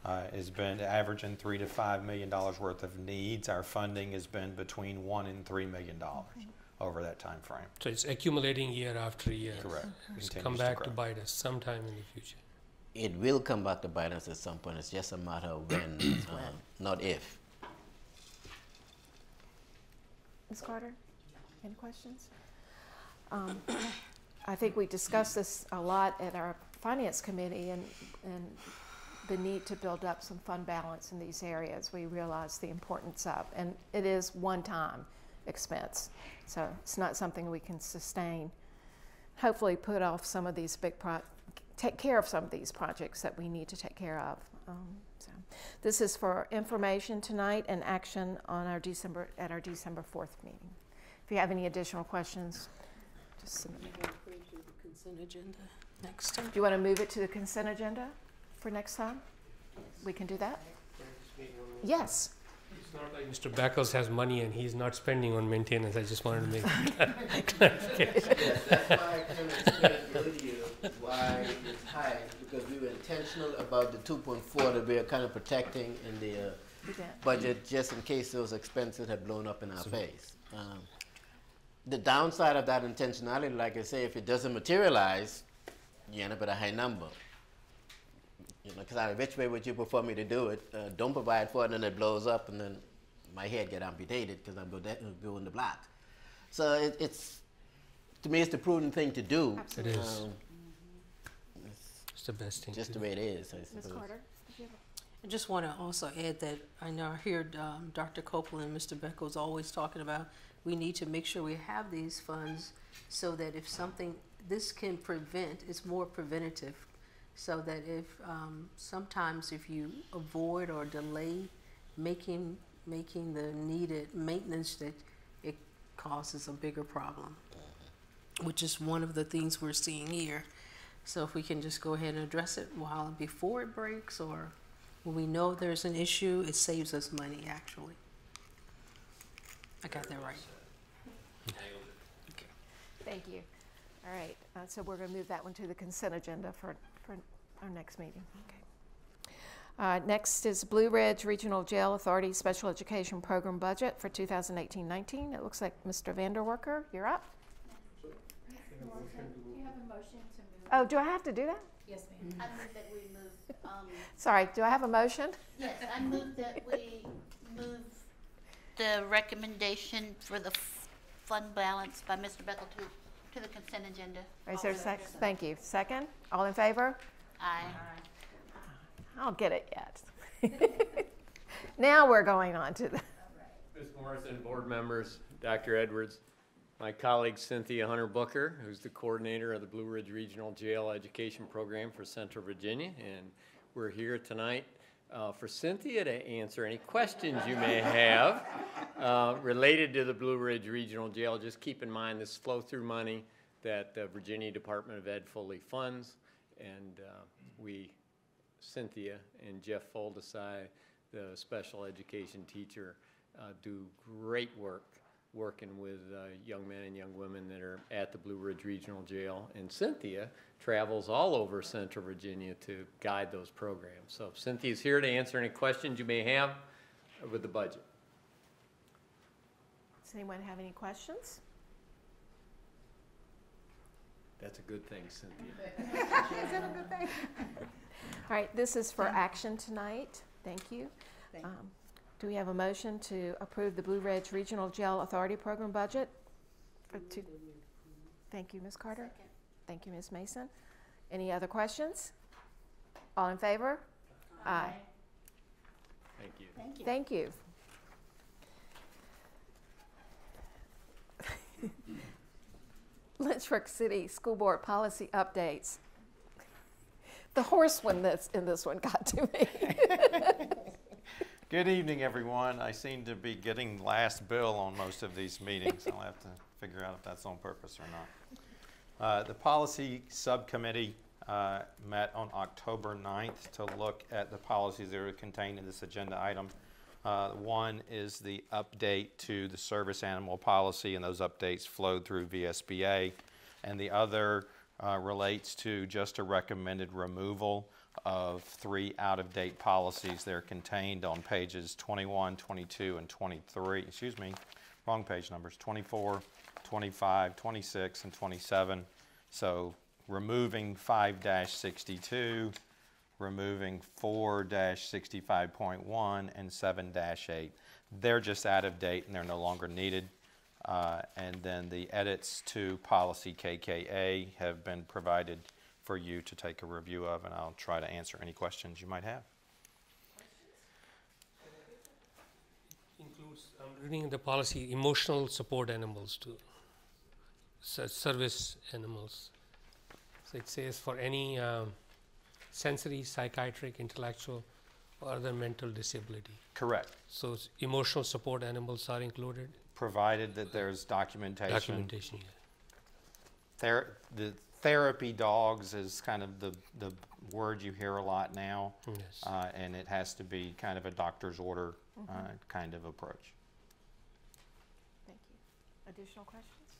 has been averaging $3 to $5 million worth of needs. Our funding has been between $1 and $3 million over that time frame. So it's accumulating year after year. Correct. It's Continues come back to grow. bite us sometime in the future. It will come back to bite us at some point. It's just a matter of when, not if. Ms. Carter, any questions? I think we discussed this a lot at our finance committee and the need to build up some fund balance in these areas. We realize the importance of, and it is one-time expense. So it's not something we can sustain. Hopefully put off some of these take care of some of these projects that we need to take care of. So this is for information tonight and action on our December 4th meeting. If you have any additional questions, just submit them. The consent agenda next time. Do you want to move it to the consent agenda for next time? We can do that? Yes. It's not like Mr. Beckles has money and he's not spending on maintenance. I just wanted to make clarification. Yes, that's why I kind of explained earlier why it's high, because we were intentional about the 2.4 that we are kind of protecting in the budget just in case those expenses have blown up in our face. The downside of that intentionality, like I say, if it doesn't materialize, you end up at a high number. You know, because I which way would you prefer me to do it? Don't provide for it, and then it blows up, and then my head get amputated because I'm doing the block. So it's, to me, it's the prudent thing to do. It is. It's the best thing. Just the way it is, I Ms. suppose. Carter? I just want to also add that I know I hear Dr. Copeland and Mr. Beckles always talking about we need to make sure we have these funds so that if something, this can prevent, it's more preventative, so that if sometimes if you avoid or delay making the needed maintenance, that it causes a bigger problem, which is one of the things we're seeing here. So if we can just go ahead and address it before it breaks, or when we know there's an issue, it saves us money actually. I got that right. Okay. Thank you. All right, so we're going to move that one to the consent agenda for our next meeting. Okay. Next is Blue Ridge Regional Jail Authority Special Education Program Budget for 2018-19. It looks like Mr. Vanderwerker, you're up. Do you have a motion to move? Oh, do I have to do that? Yes, ma'am. I move that we move. Sorry, do I have a motion? Yes, I move that we move the recommendation for the fund balance by Mr. Beckel to the consent agenda. Is there a second? Thank you. Second? All in favor? Aye. I don't get it yet. Now we're going on to the. Ms. Morrison, board members, Dr. Edwards, my colleague Cynthia Hunter Booker, who's the coordinator of the Blue Ridge Regional Jail Education Program for Central Virginia, and we're here tonight for Cynthia to answer any questions you may have related to the Blue Ridge Regional Jail. Just keep in mind this flow-through money that the Virginia Department of Ed fully funds, and Cynthia and Jeff Foldesai, the special education teacher, do great work working with young men and young women that are at the Blue Ridge Regional Jail. And Cynthia travels all over Central Virginia to guide those programs. So Cynthia's here to answer any questions you may have with the budget. Does anyone have any questions? That's a good thing, Cynthia. Is that a good thing? All right, this is for action tonight. Thank you. Do we have a motion to approve the Blue Ridge Regional Jail Authority Program budget? Thank you, Ms. Carter. Second. Thank you, Ms. Mason. Any other questions? All in favor? Aye. Thank you. Thank you. Thank you. Lynchburg City School Board policy updates. The horse one that's in this one got to me. Good evening, everyone. I seem to be getting last bill on most of these meetings. I'll have to figure out if that's on purpose or not. The policy subcommittee met on October 9th to look at the policies that are contained in this agenda item. One is the update to the service animal policy, and those updates flowed through VSBA. And the other relates to just a recommended removal of 3 out-of-date policies. They're contained on pages 21, 22, and 23. Excuse me, wrong page numbers, 24, 25, 26, and 27. So removing 5-62, removing 4-65.1, and 7-8. They're just out of date and they're no longer needed. And then the edits to policy KKA have been provided for you to take a review of, and I'll try to answer any questions you might have. Includes, I'm reading the policy, emotional support animals too, service animals. So it says for any sensory, psychiatric, intellectual, or other mental disability. Correct. So emotional support animals are included? Provided that there's documentation. Documentation, yeah. The therapy dogs is kind of the word you hear a lot now. Yes. And it has to be kind of a doctor's order kind of approach. Thank you. Additional questions?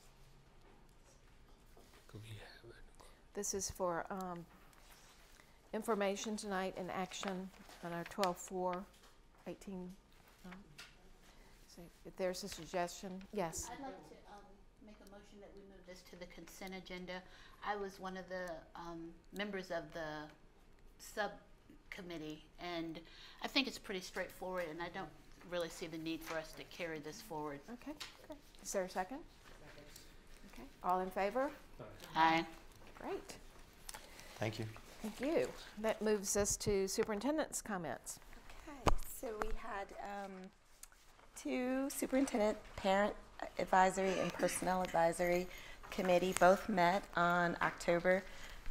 Could we have it? This is for information tonight and action on our 12/4/18. So if there's a suggestion, yes. I'd like to make a motion that we move this to the consent agenda. I was one of the members of the committee, and I think it's pretty straightforward, and I don't really see the need for us to carry this forward. Okay, great. Is there a second? Okay, all in favor? Aye. Great, Thank you. thank you. That moves us to superintendent's comments. Okay, so we had two superintendent, parent advisory, and personnel advisory committee both met on October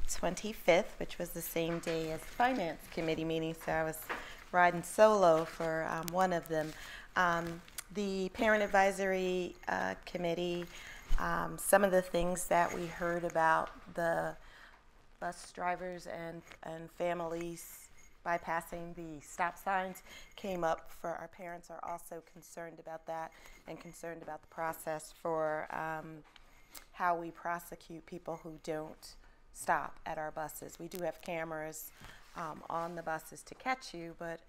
25th, which was the same day as the finance committee meeting, so I was riding solo for one of them. The parent advisory committee, some of the things that we heard about the bus drivers and families bypassing the stop signs came up. For our parents are also concerned about that and concerned about the process for how we prosecute people who don't stop at our buses. We do have cameras on the buses to catch you, but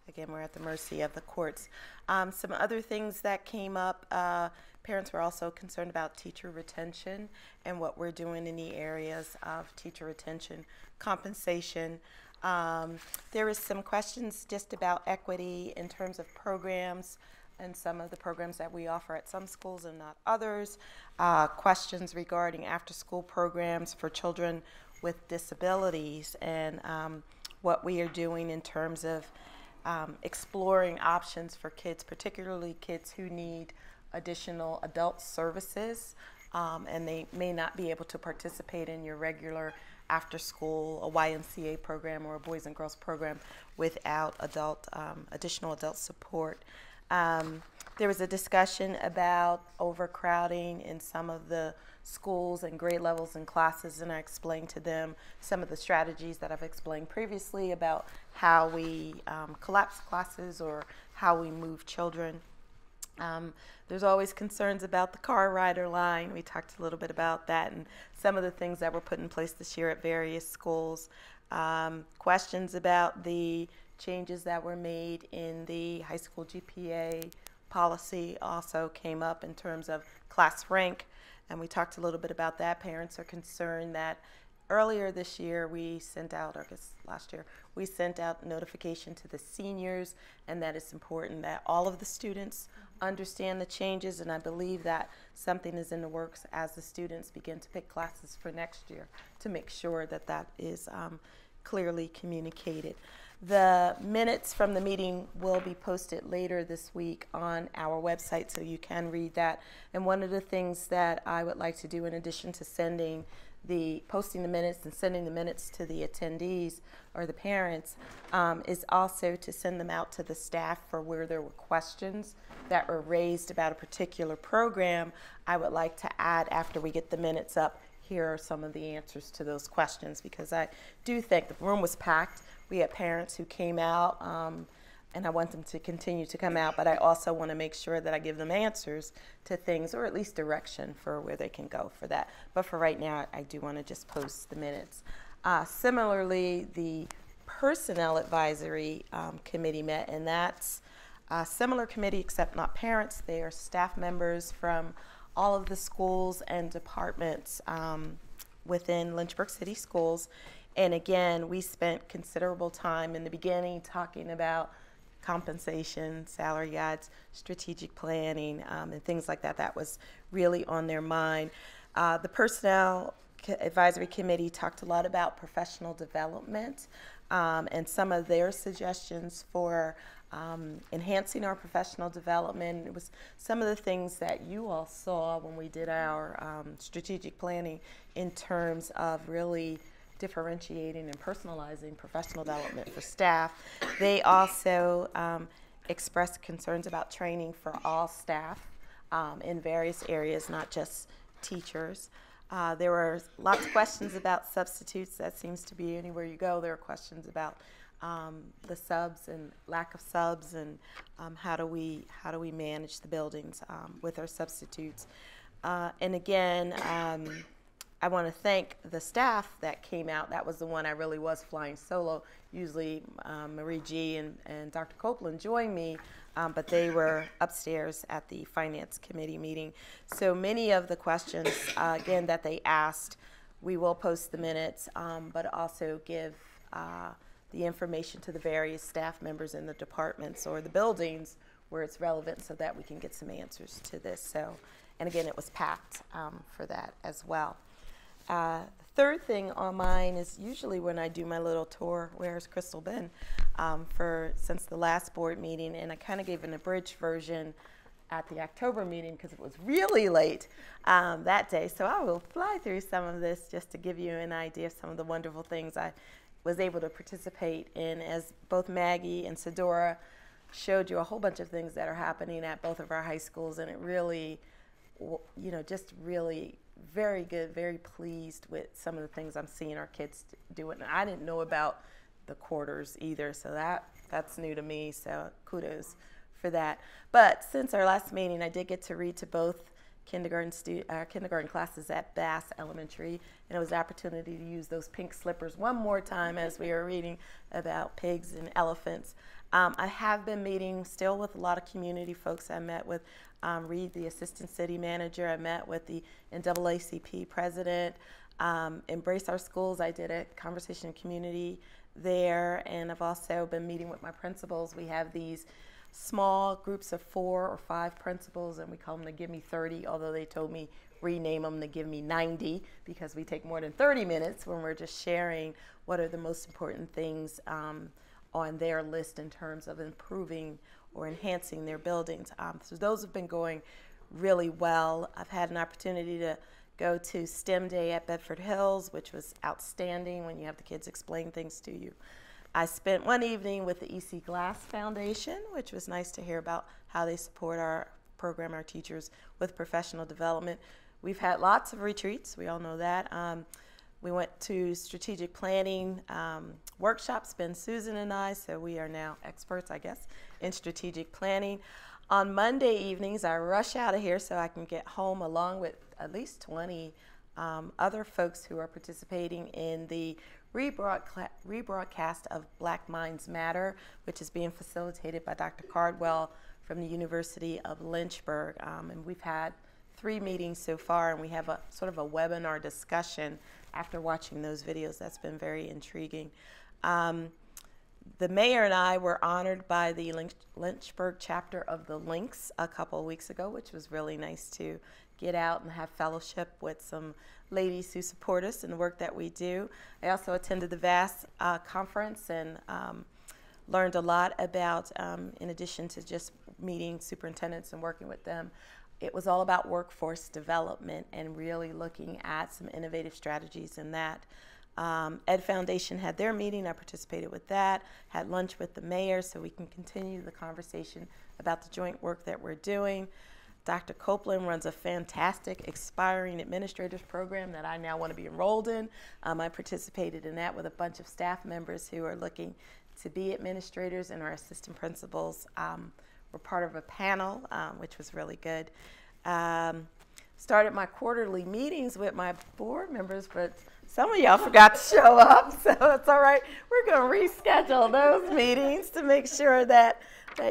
again, we're at the mercy of the courts. Some other things that came up, parents were also concerned about teacher retention and what we're doing in the areas of teacher retention, compensation. There was some questions just about equity in terms of programs and some of the programs that we offer at some schools and not others. Questions regarding after-school programs for children with disabilities and what we are doing in terms of exploring options for kids, particularly kids who need additional adult services and they may not be able to participate in your regular after school, a YMCA program or a Boys and Girls program without additional adult support. There was a discussion about overcrowding in some of the schools and grade levels and classes, and I explained to them some of the strategies that I've explained previously about how we collapse classes or how we move children. There's always concerns about the car rider line. We talked a little bit about that and some of the things that were put in place this year at various schools. Questions about the changes that were made in the high school GPA policy also came up in terms of class rank, and we talked a little bit about that. Parents are concerned that earlier this year we sent out, or I guess last year, we sent out notification to the seniors, and that it's important that all of the students understand the changes, and I believe that something is in the works as the students begin to pick classes for next year to make sure that that is clearly communicated. The minutes from the meeting will be posted later this week on our website, so you can read that. And one of the things that I would like to do, in addition to posting the minutes and sending the minutes to the attendees or the parents, is also to send them out to the staff for where there were questions that were raised about a particular program. I would like to add, after we get the minutes up, here are some of the answers to those questions, because I do think the room was packed. We had parents who came out, and I want them to continue to come out, but I also want to make sure that I give them answers to things, or at least direction for where they can go for that. But for right now, I do want to just post the minutes. Similarly, the Personnel Advisory Committee met, and that's a similar committee except not parents. They are staff members from all of the schools and departments within Lynchburg City Schools. And again, we spent considerable time in the beginning talking about compensation, salary guides, strategic planning, and things like that. That was really on their mind. The Personnel Advisory Committee talked a lot about professional development and some of their suggestions for enhancing our professional development. It was some of the things that you all saw when we did our strategic planning in terms of really differentiating and personalizing professional development for staff. They also expressed concerns about training for all staff in various areas, not just teachers. There were lots of questions about substitutes. That seems to be anywhere you go. There are questions about the subs and lack of subs, and how do we manage the buildings with our substitutes. And again, I want to thank the staff that came out. That was the one I really was flying solo. Usually Marie G. and Dr. Copeland joined me, but they were upstairs at the Finance Committee meeting. So many of the questions, again, that they asked, we will post the minutes, but also give the information to the various staff members in the departments or the buildings where it's relevant so that we can get some answers to this. So, and again, it was packed for that as well. The third thing on mine is usually when I do my little tour, where's Crystal been, since the last board meeting, and I kind of gave an abridged version at the October meeting because it was really late that day. So I will fly through some of this just to give you an idea of some of the wonderful things I was able to participate in, as both Maggie and Sedora showed you a whole bunch of things that are happening at both of our high schools, and it really, you know, just really very good, very pleased with some of the things I'm seeing our kids doing. And I didn't know about the quarters either, so that's new to me, so kudos for that. But since our last meeting, I did get to read to both kindergarten classes at Bass Elementary, and it was an opportunity to use those pink slippers one more time as we were reading about pigs and elephants. I have been meeting still with a lot of community folks. I met with Reed, the assistant city manager. I met with the NAACP president. Embrace Our Schools, I did a conversation community there, and I've also been meeting with my principals. We have these small groups of 4 or 5 principals, and we call them the Give Me 30, although they told me rename them to Give Me 90 because we take more than 30 minutes when we're just sharing what are the most important things on their list in terms of improving or enhancing their buildings. So those have been going really well. I've had an opportunity to go to STEM Day at Bedford Hills, which was outstanding when you have the kids explain things to you. I spent one evening with the EC Glass Foundation, which was nice to hear about how they support our program, our teachers, with professional development. We've had lots of retreats, we all know that. We went to strategic planning workshops, Ben, Susan, and I, so we are now experts, I guess, in strategic planning. On Monday evenings, I rush out of here so I can get home along with at least 20 other folks who are participating in the rebroadcast of Black Minds Matter, which is being facilitated by Dr. Cardwell from the University of Lynchburg. And we've had 3 meetings so far, and we have a sort of a webinar discussion after watching those videos. That's been very intriguing. The mayor and I were honored by the Lynchburg chapter of the Lynx a couple of weeks ago, which was really nice to get out and have fellowship with some ladies who support us in the work that we do. I also attended the VASS conference and learned a lot about, in addition to just meeting superintendents and working with them, it was all about workforce development and really looking at some innovative strategies in that. Ed Foundation had their meeting. I participated with that, had lunch with the mayor so we can continue the conversation about the joint work that we're doing. Dr. Copeland runs a fantastic expiring administrators program that I now want to be enrolled in. I participated in that with a bunch of staff members who are looking to be administrators, and our assistant principals were part of a panel, which was really good. Started my quarterly meetings with my board members, but some of y'all forgot to show up, so it's all right. We're going to reschedule those meetings to make sure that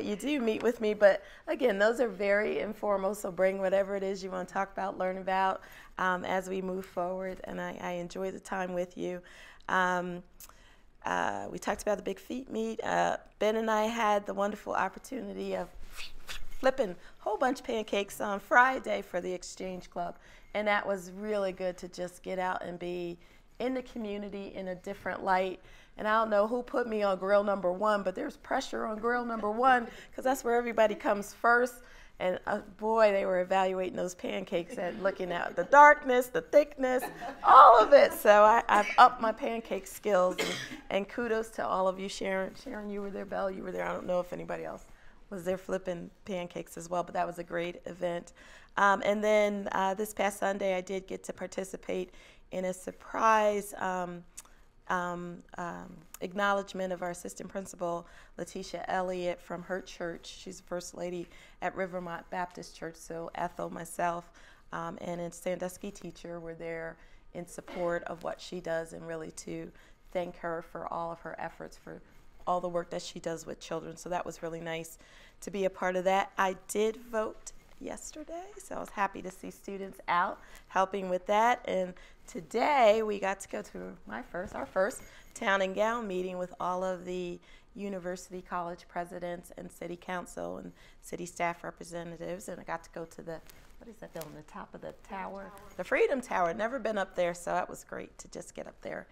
you do meet with me. But again, those are very informal, so bring whatever it is you want to talk about, learn about as we move forward, and I enjoy the time with you. We talked about the Big Feet Meet. Ben and I had the wonderful opportunity of flipping a whole bunch of pancakes on Friday for the Exchange Club, and that was really good to just get out and be in the community in a different light. And I don't know who put me on grill number 1, but there's pressure on grill number 1 because that's where everybody comes first. And boy, they were evaluating those pancakes and looking at the darkness, the thickness, all of it. So I've upped my pancake skills, and kudos to all of you. Sharon, you were there. Belle, you were there. I don't know if anybody else was there flipping pancakes as well, but that was a great event. And then this past Sunday, I did get to participate in a surprise acknowledgement of our assistant principal, Letitia Elliott, from her church. She's the first lady at Rivermont Baptist Church, so Ethel, myself, and a Sandusky teacher were there in support of what she does, and really to thank her for all of her efforts, for all the work that she does with children. So that was really nice to be a part of that. I did vote yesterday, so I was happy to see students out helping with that. And today we got to go to our first town and gown meeting with all of the university college presidents and city council and city staff representatives. And I got to go to the, what is that building, the top of the tower? The Freedom Tower. Never been up there, so that was great to just get up there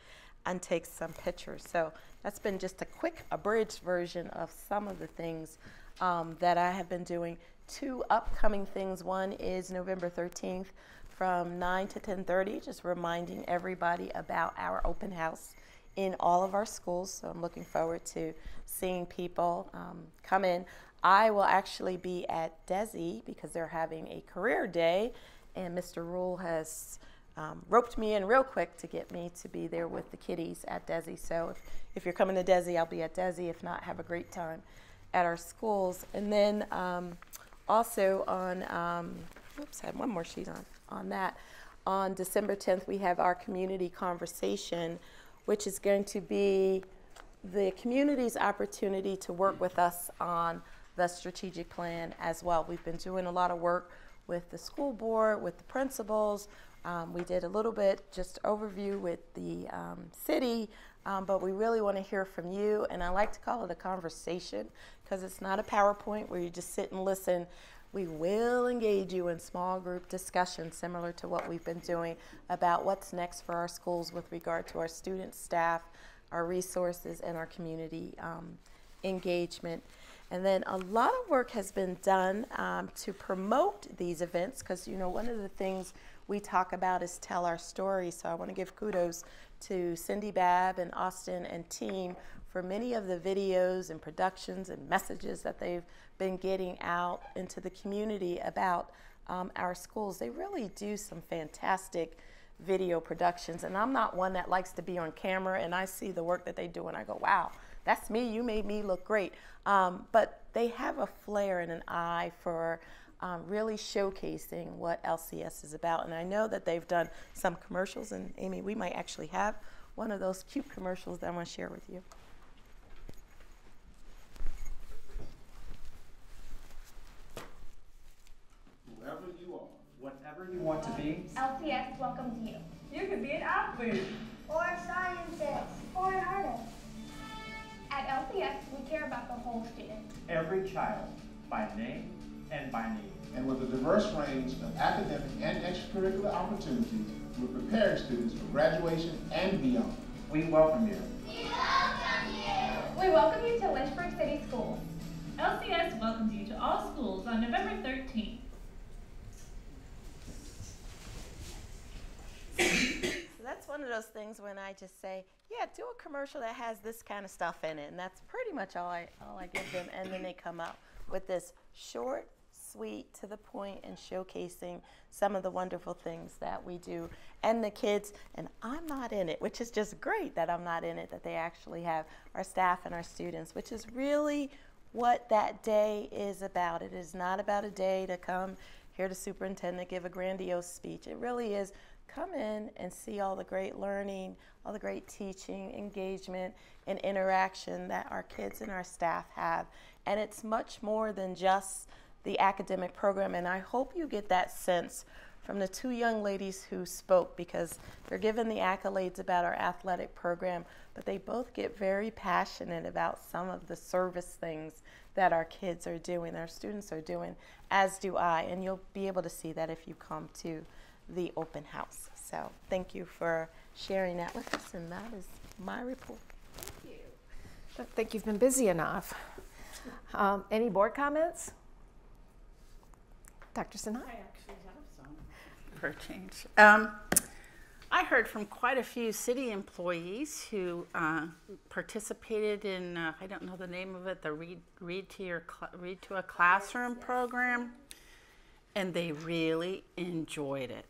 and take some pictures. So that's been just a quick abridged version of some of the things that I have been doing. 2 upcoming things. One is November 13th from 9 to 10:30, just reminding everybody about our open house in all of our schools. So I'm looking forward to seeing people come in. I will actually be at DESI because they're having a career day, and Mr. Rule has roped me in real quick to get me to be there with the kiddies at DESI. So if you're coming to DESI, I'll be at DESI. If not, have a great time at our schools. And then also on, oops, I had one more sheet on that. On December 10th, we have our community conversation, which is going to be the community's opportunity to work with us on the strategic plan as well. We've been doing a lot of work with the school board, with the principals. We did a little bit just overview with the city, but we really want to hear from you. And I like to call it a conversation because it's not a PowerPoint where you just sit and listen. We will engage you in small group discussions similar to what we've been doing about what's next for our schools with regard to our students, staff, our resources, and our community engagement. And then a lot of work has been done to promote these events because, you know, one of the things we talk about is tell our story. So I want to give kudos to Cindy Babb and Austin and team for many of the videos and productions and messages that they've been getting out into the community about our schools. They really do some fantastic video productions, and I'm not one that likes to be on camera, and I see the work that they do and I go, wow, that's me, you made me look great. But they have a flair and an eye for really showcasing what LCS is about. And I know that they've done some commercials, and Amy, we might actually have one of those cute commercials that I want to share with you. Whoever you are, whatever you want to be, LCS welcomes you. you can be an athlete. Or a scientist. Or an artist. At LCS, we care about the whole student. Every child, by name and by need. And with a diverse range of academic and extracurricular opportunities, we're preparing students for graduation and beyond. We welcome you. We welcome you! We welcome you to Lynchburg City Schools. LCS welcomes you to all schools on November 13th. So that's one of those things when I just say, yeah, do a commercial that has this kind of stuff in it, and that's pretty much all I give them, and then they come out with this short, sweet, to the point, and showcasing some of the wonderful things that we do. And the kids, and I'm not in it, which is just great that I'm not in it, that they actually have our staff and our students, which is really what that day is about. It is not about a day to come hear the superintendent give a grandiose speech. It really is come in and see all the great learning, all the great teaching, engagement, and interaction that our kids and our staff have. And it's much more than just the academic program, and I hope you get that sense from the 2 young ladies who spoke, because they're given the accolades about our athletic program, but they both get very passionate about some of the service things that our kids are doing, our students are doing, as do I, and you'll be able to see that if you come to the open house. So thank you for sharing that with us, and that is my report. Thank you. I don't think you've been busy enough. Any board comments? Dr. Sinha? I actually have some for a change. I heard from quite a few city employees who participated in, I don't know the name of it, the Read to a Classroom program, and they really enjoyed it.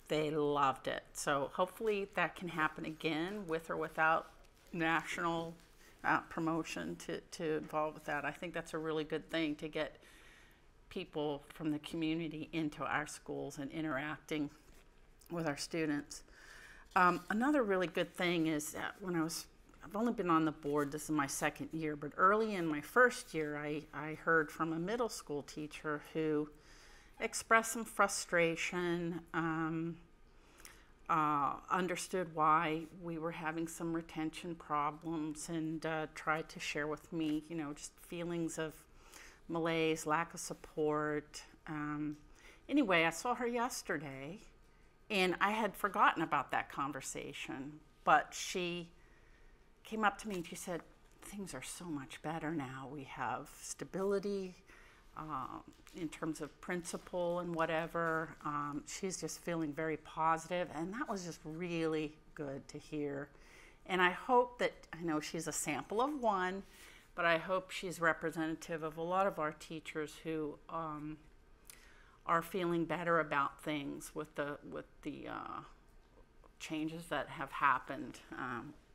They loved it. So hopefully that can happen again with or without national promotion to involve with that. I think that's a really good thing to get people from the community into our schools and interacting with our students. Another really good thing is that I've only been on the board, this is my 2nd year, but early in my 1st year, I heard from a middle school teacher who expressed some frustration, understood why we were having some retention problems, and tried to share with me, you know, just feelings of malaise, lack of support. Anyway, I saw her yesterday, and I had forgotten about that conversation, but she came up to me and she said, things are so much better now. We have stability in terms of principal and whatever. She's just feeling very positive, and that was just really good to hear. And I hope that, I know she's a sample of one, but I hope she's representative of a lot of our teachers who are feeling better about things with the changes that have happened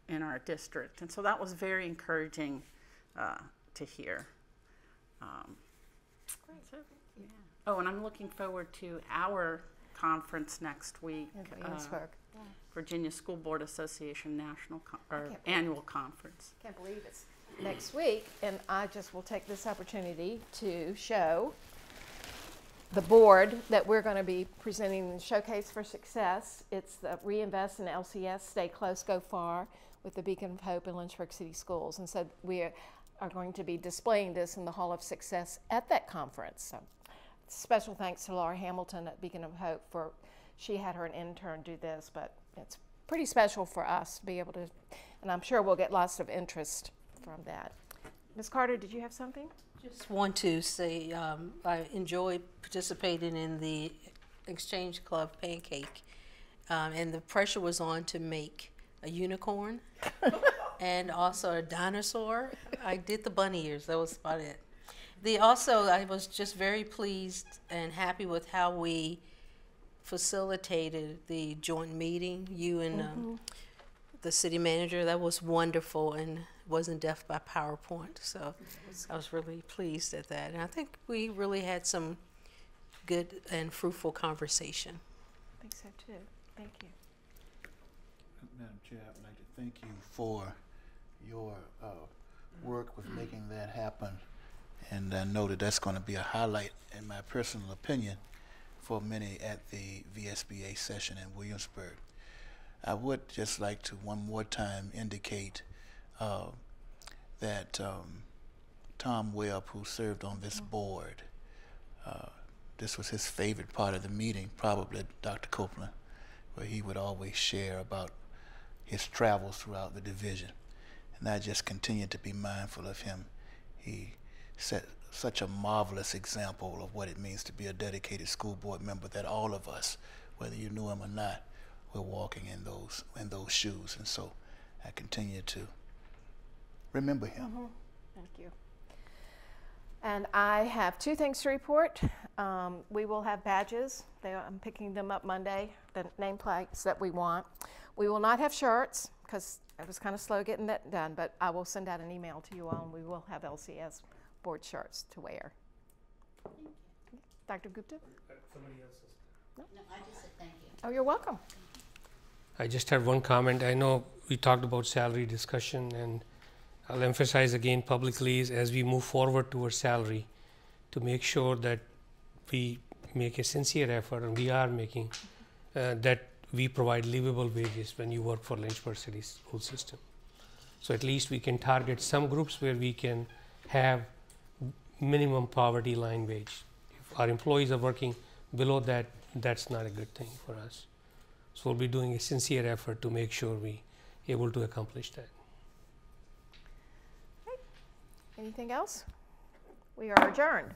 in our district. And so that was very encouraging to hear. Yeah. Oh, and I'm looking forward to our conference next week. In Lynchburg. Virginia School Board Association Annual Conference. Can't believe it's next week, and I just will take this opportunity to show the board that we're going to be presenting the Showcase for Success. It's the Reinvest in LCS, Stay Close, Go Far with the Beacon of Hope in Lynchburg City Schools. And so we are going to be displaying this in the Hall of Success at that conference. So special thanks to Laura Hamilton at Beacon of Hope for, she had her an intern do this, but it's pretty special for us to be able to, and I'm sure we'll get lots of interest from that. Ms. Carter, did you have something? Just want to say I enjoyed participating in the Exchange Club pancake, and the pressure was on to make a unicorn and also a dinosaur. I did the bunny ears. That was about it. I was just very pleased and happy with how we facilitated the joint meeting, you and the city manager. That was wonderful and wasn't deaf by PowerPoint. So I was really pleased at that. And I think we really had some good and fruitful conversation. I think so too. Thank you. Madam Chair, I would like to thank you for your work with making that happen. And I know that that's going to be a highlight, in my personal opinion, for many at the VSBA session in Williamsburg. I would just like to one more time indicate that Tom Webb, who served on this board, this was his favorite part of the meeting, probably Dr. Copeland, where he would always share about his travels throughout the division. And I just continue to be mindful of him. He set such a marvelous example of what it means to be a dedicated school board member, that all of us, whether you knew him or not, were walking in those shoes. And so I continue to remember him. Thank you. And I have two things to report. We will have badges. I'm picking them up Monday, the nameplates that we want. We will not have shirts because it was kind of slow getting that done, but I will send out an email to you all, and we will have LCS board shirts to wear. Dr. Gupta? Somebody else has. No, I just said thank you. Oh, you're welcome. I just have one comment. I know we talked about salary discussion, and I'll emphasize again publicly as we move forward towards salary to make sure that we make a sincere effort, and we are making, that we provide livable wages when you work for Lynchburg City School System. So at least we can target some groups where we can have minimum poverty line wage. If our employees are working below that, that's not a good thing for us. So we'll be doing a sincere effort to make sure we able to accomplish that. Anything else? We are adjourned.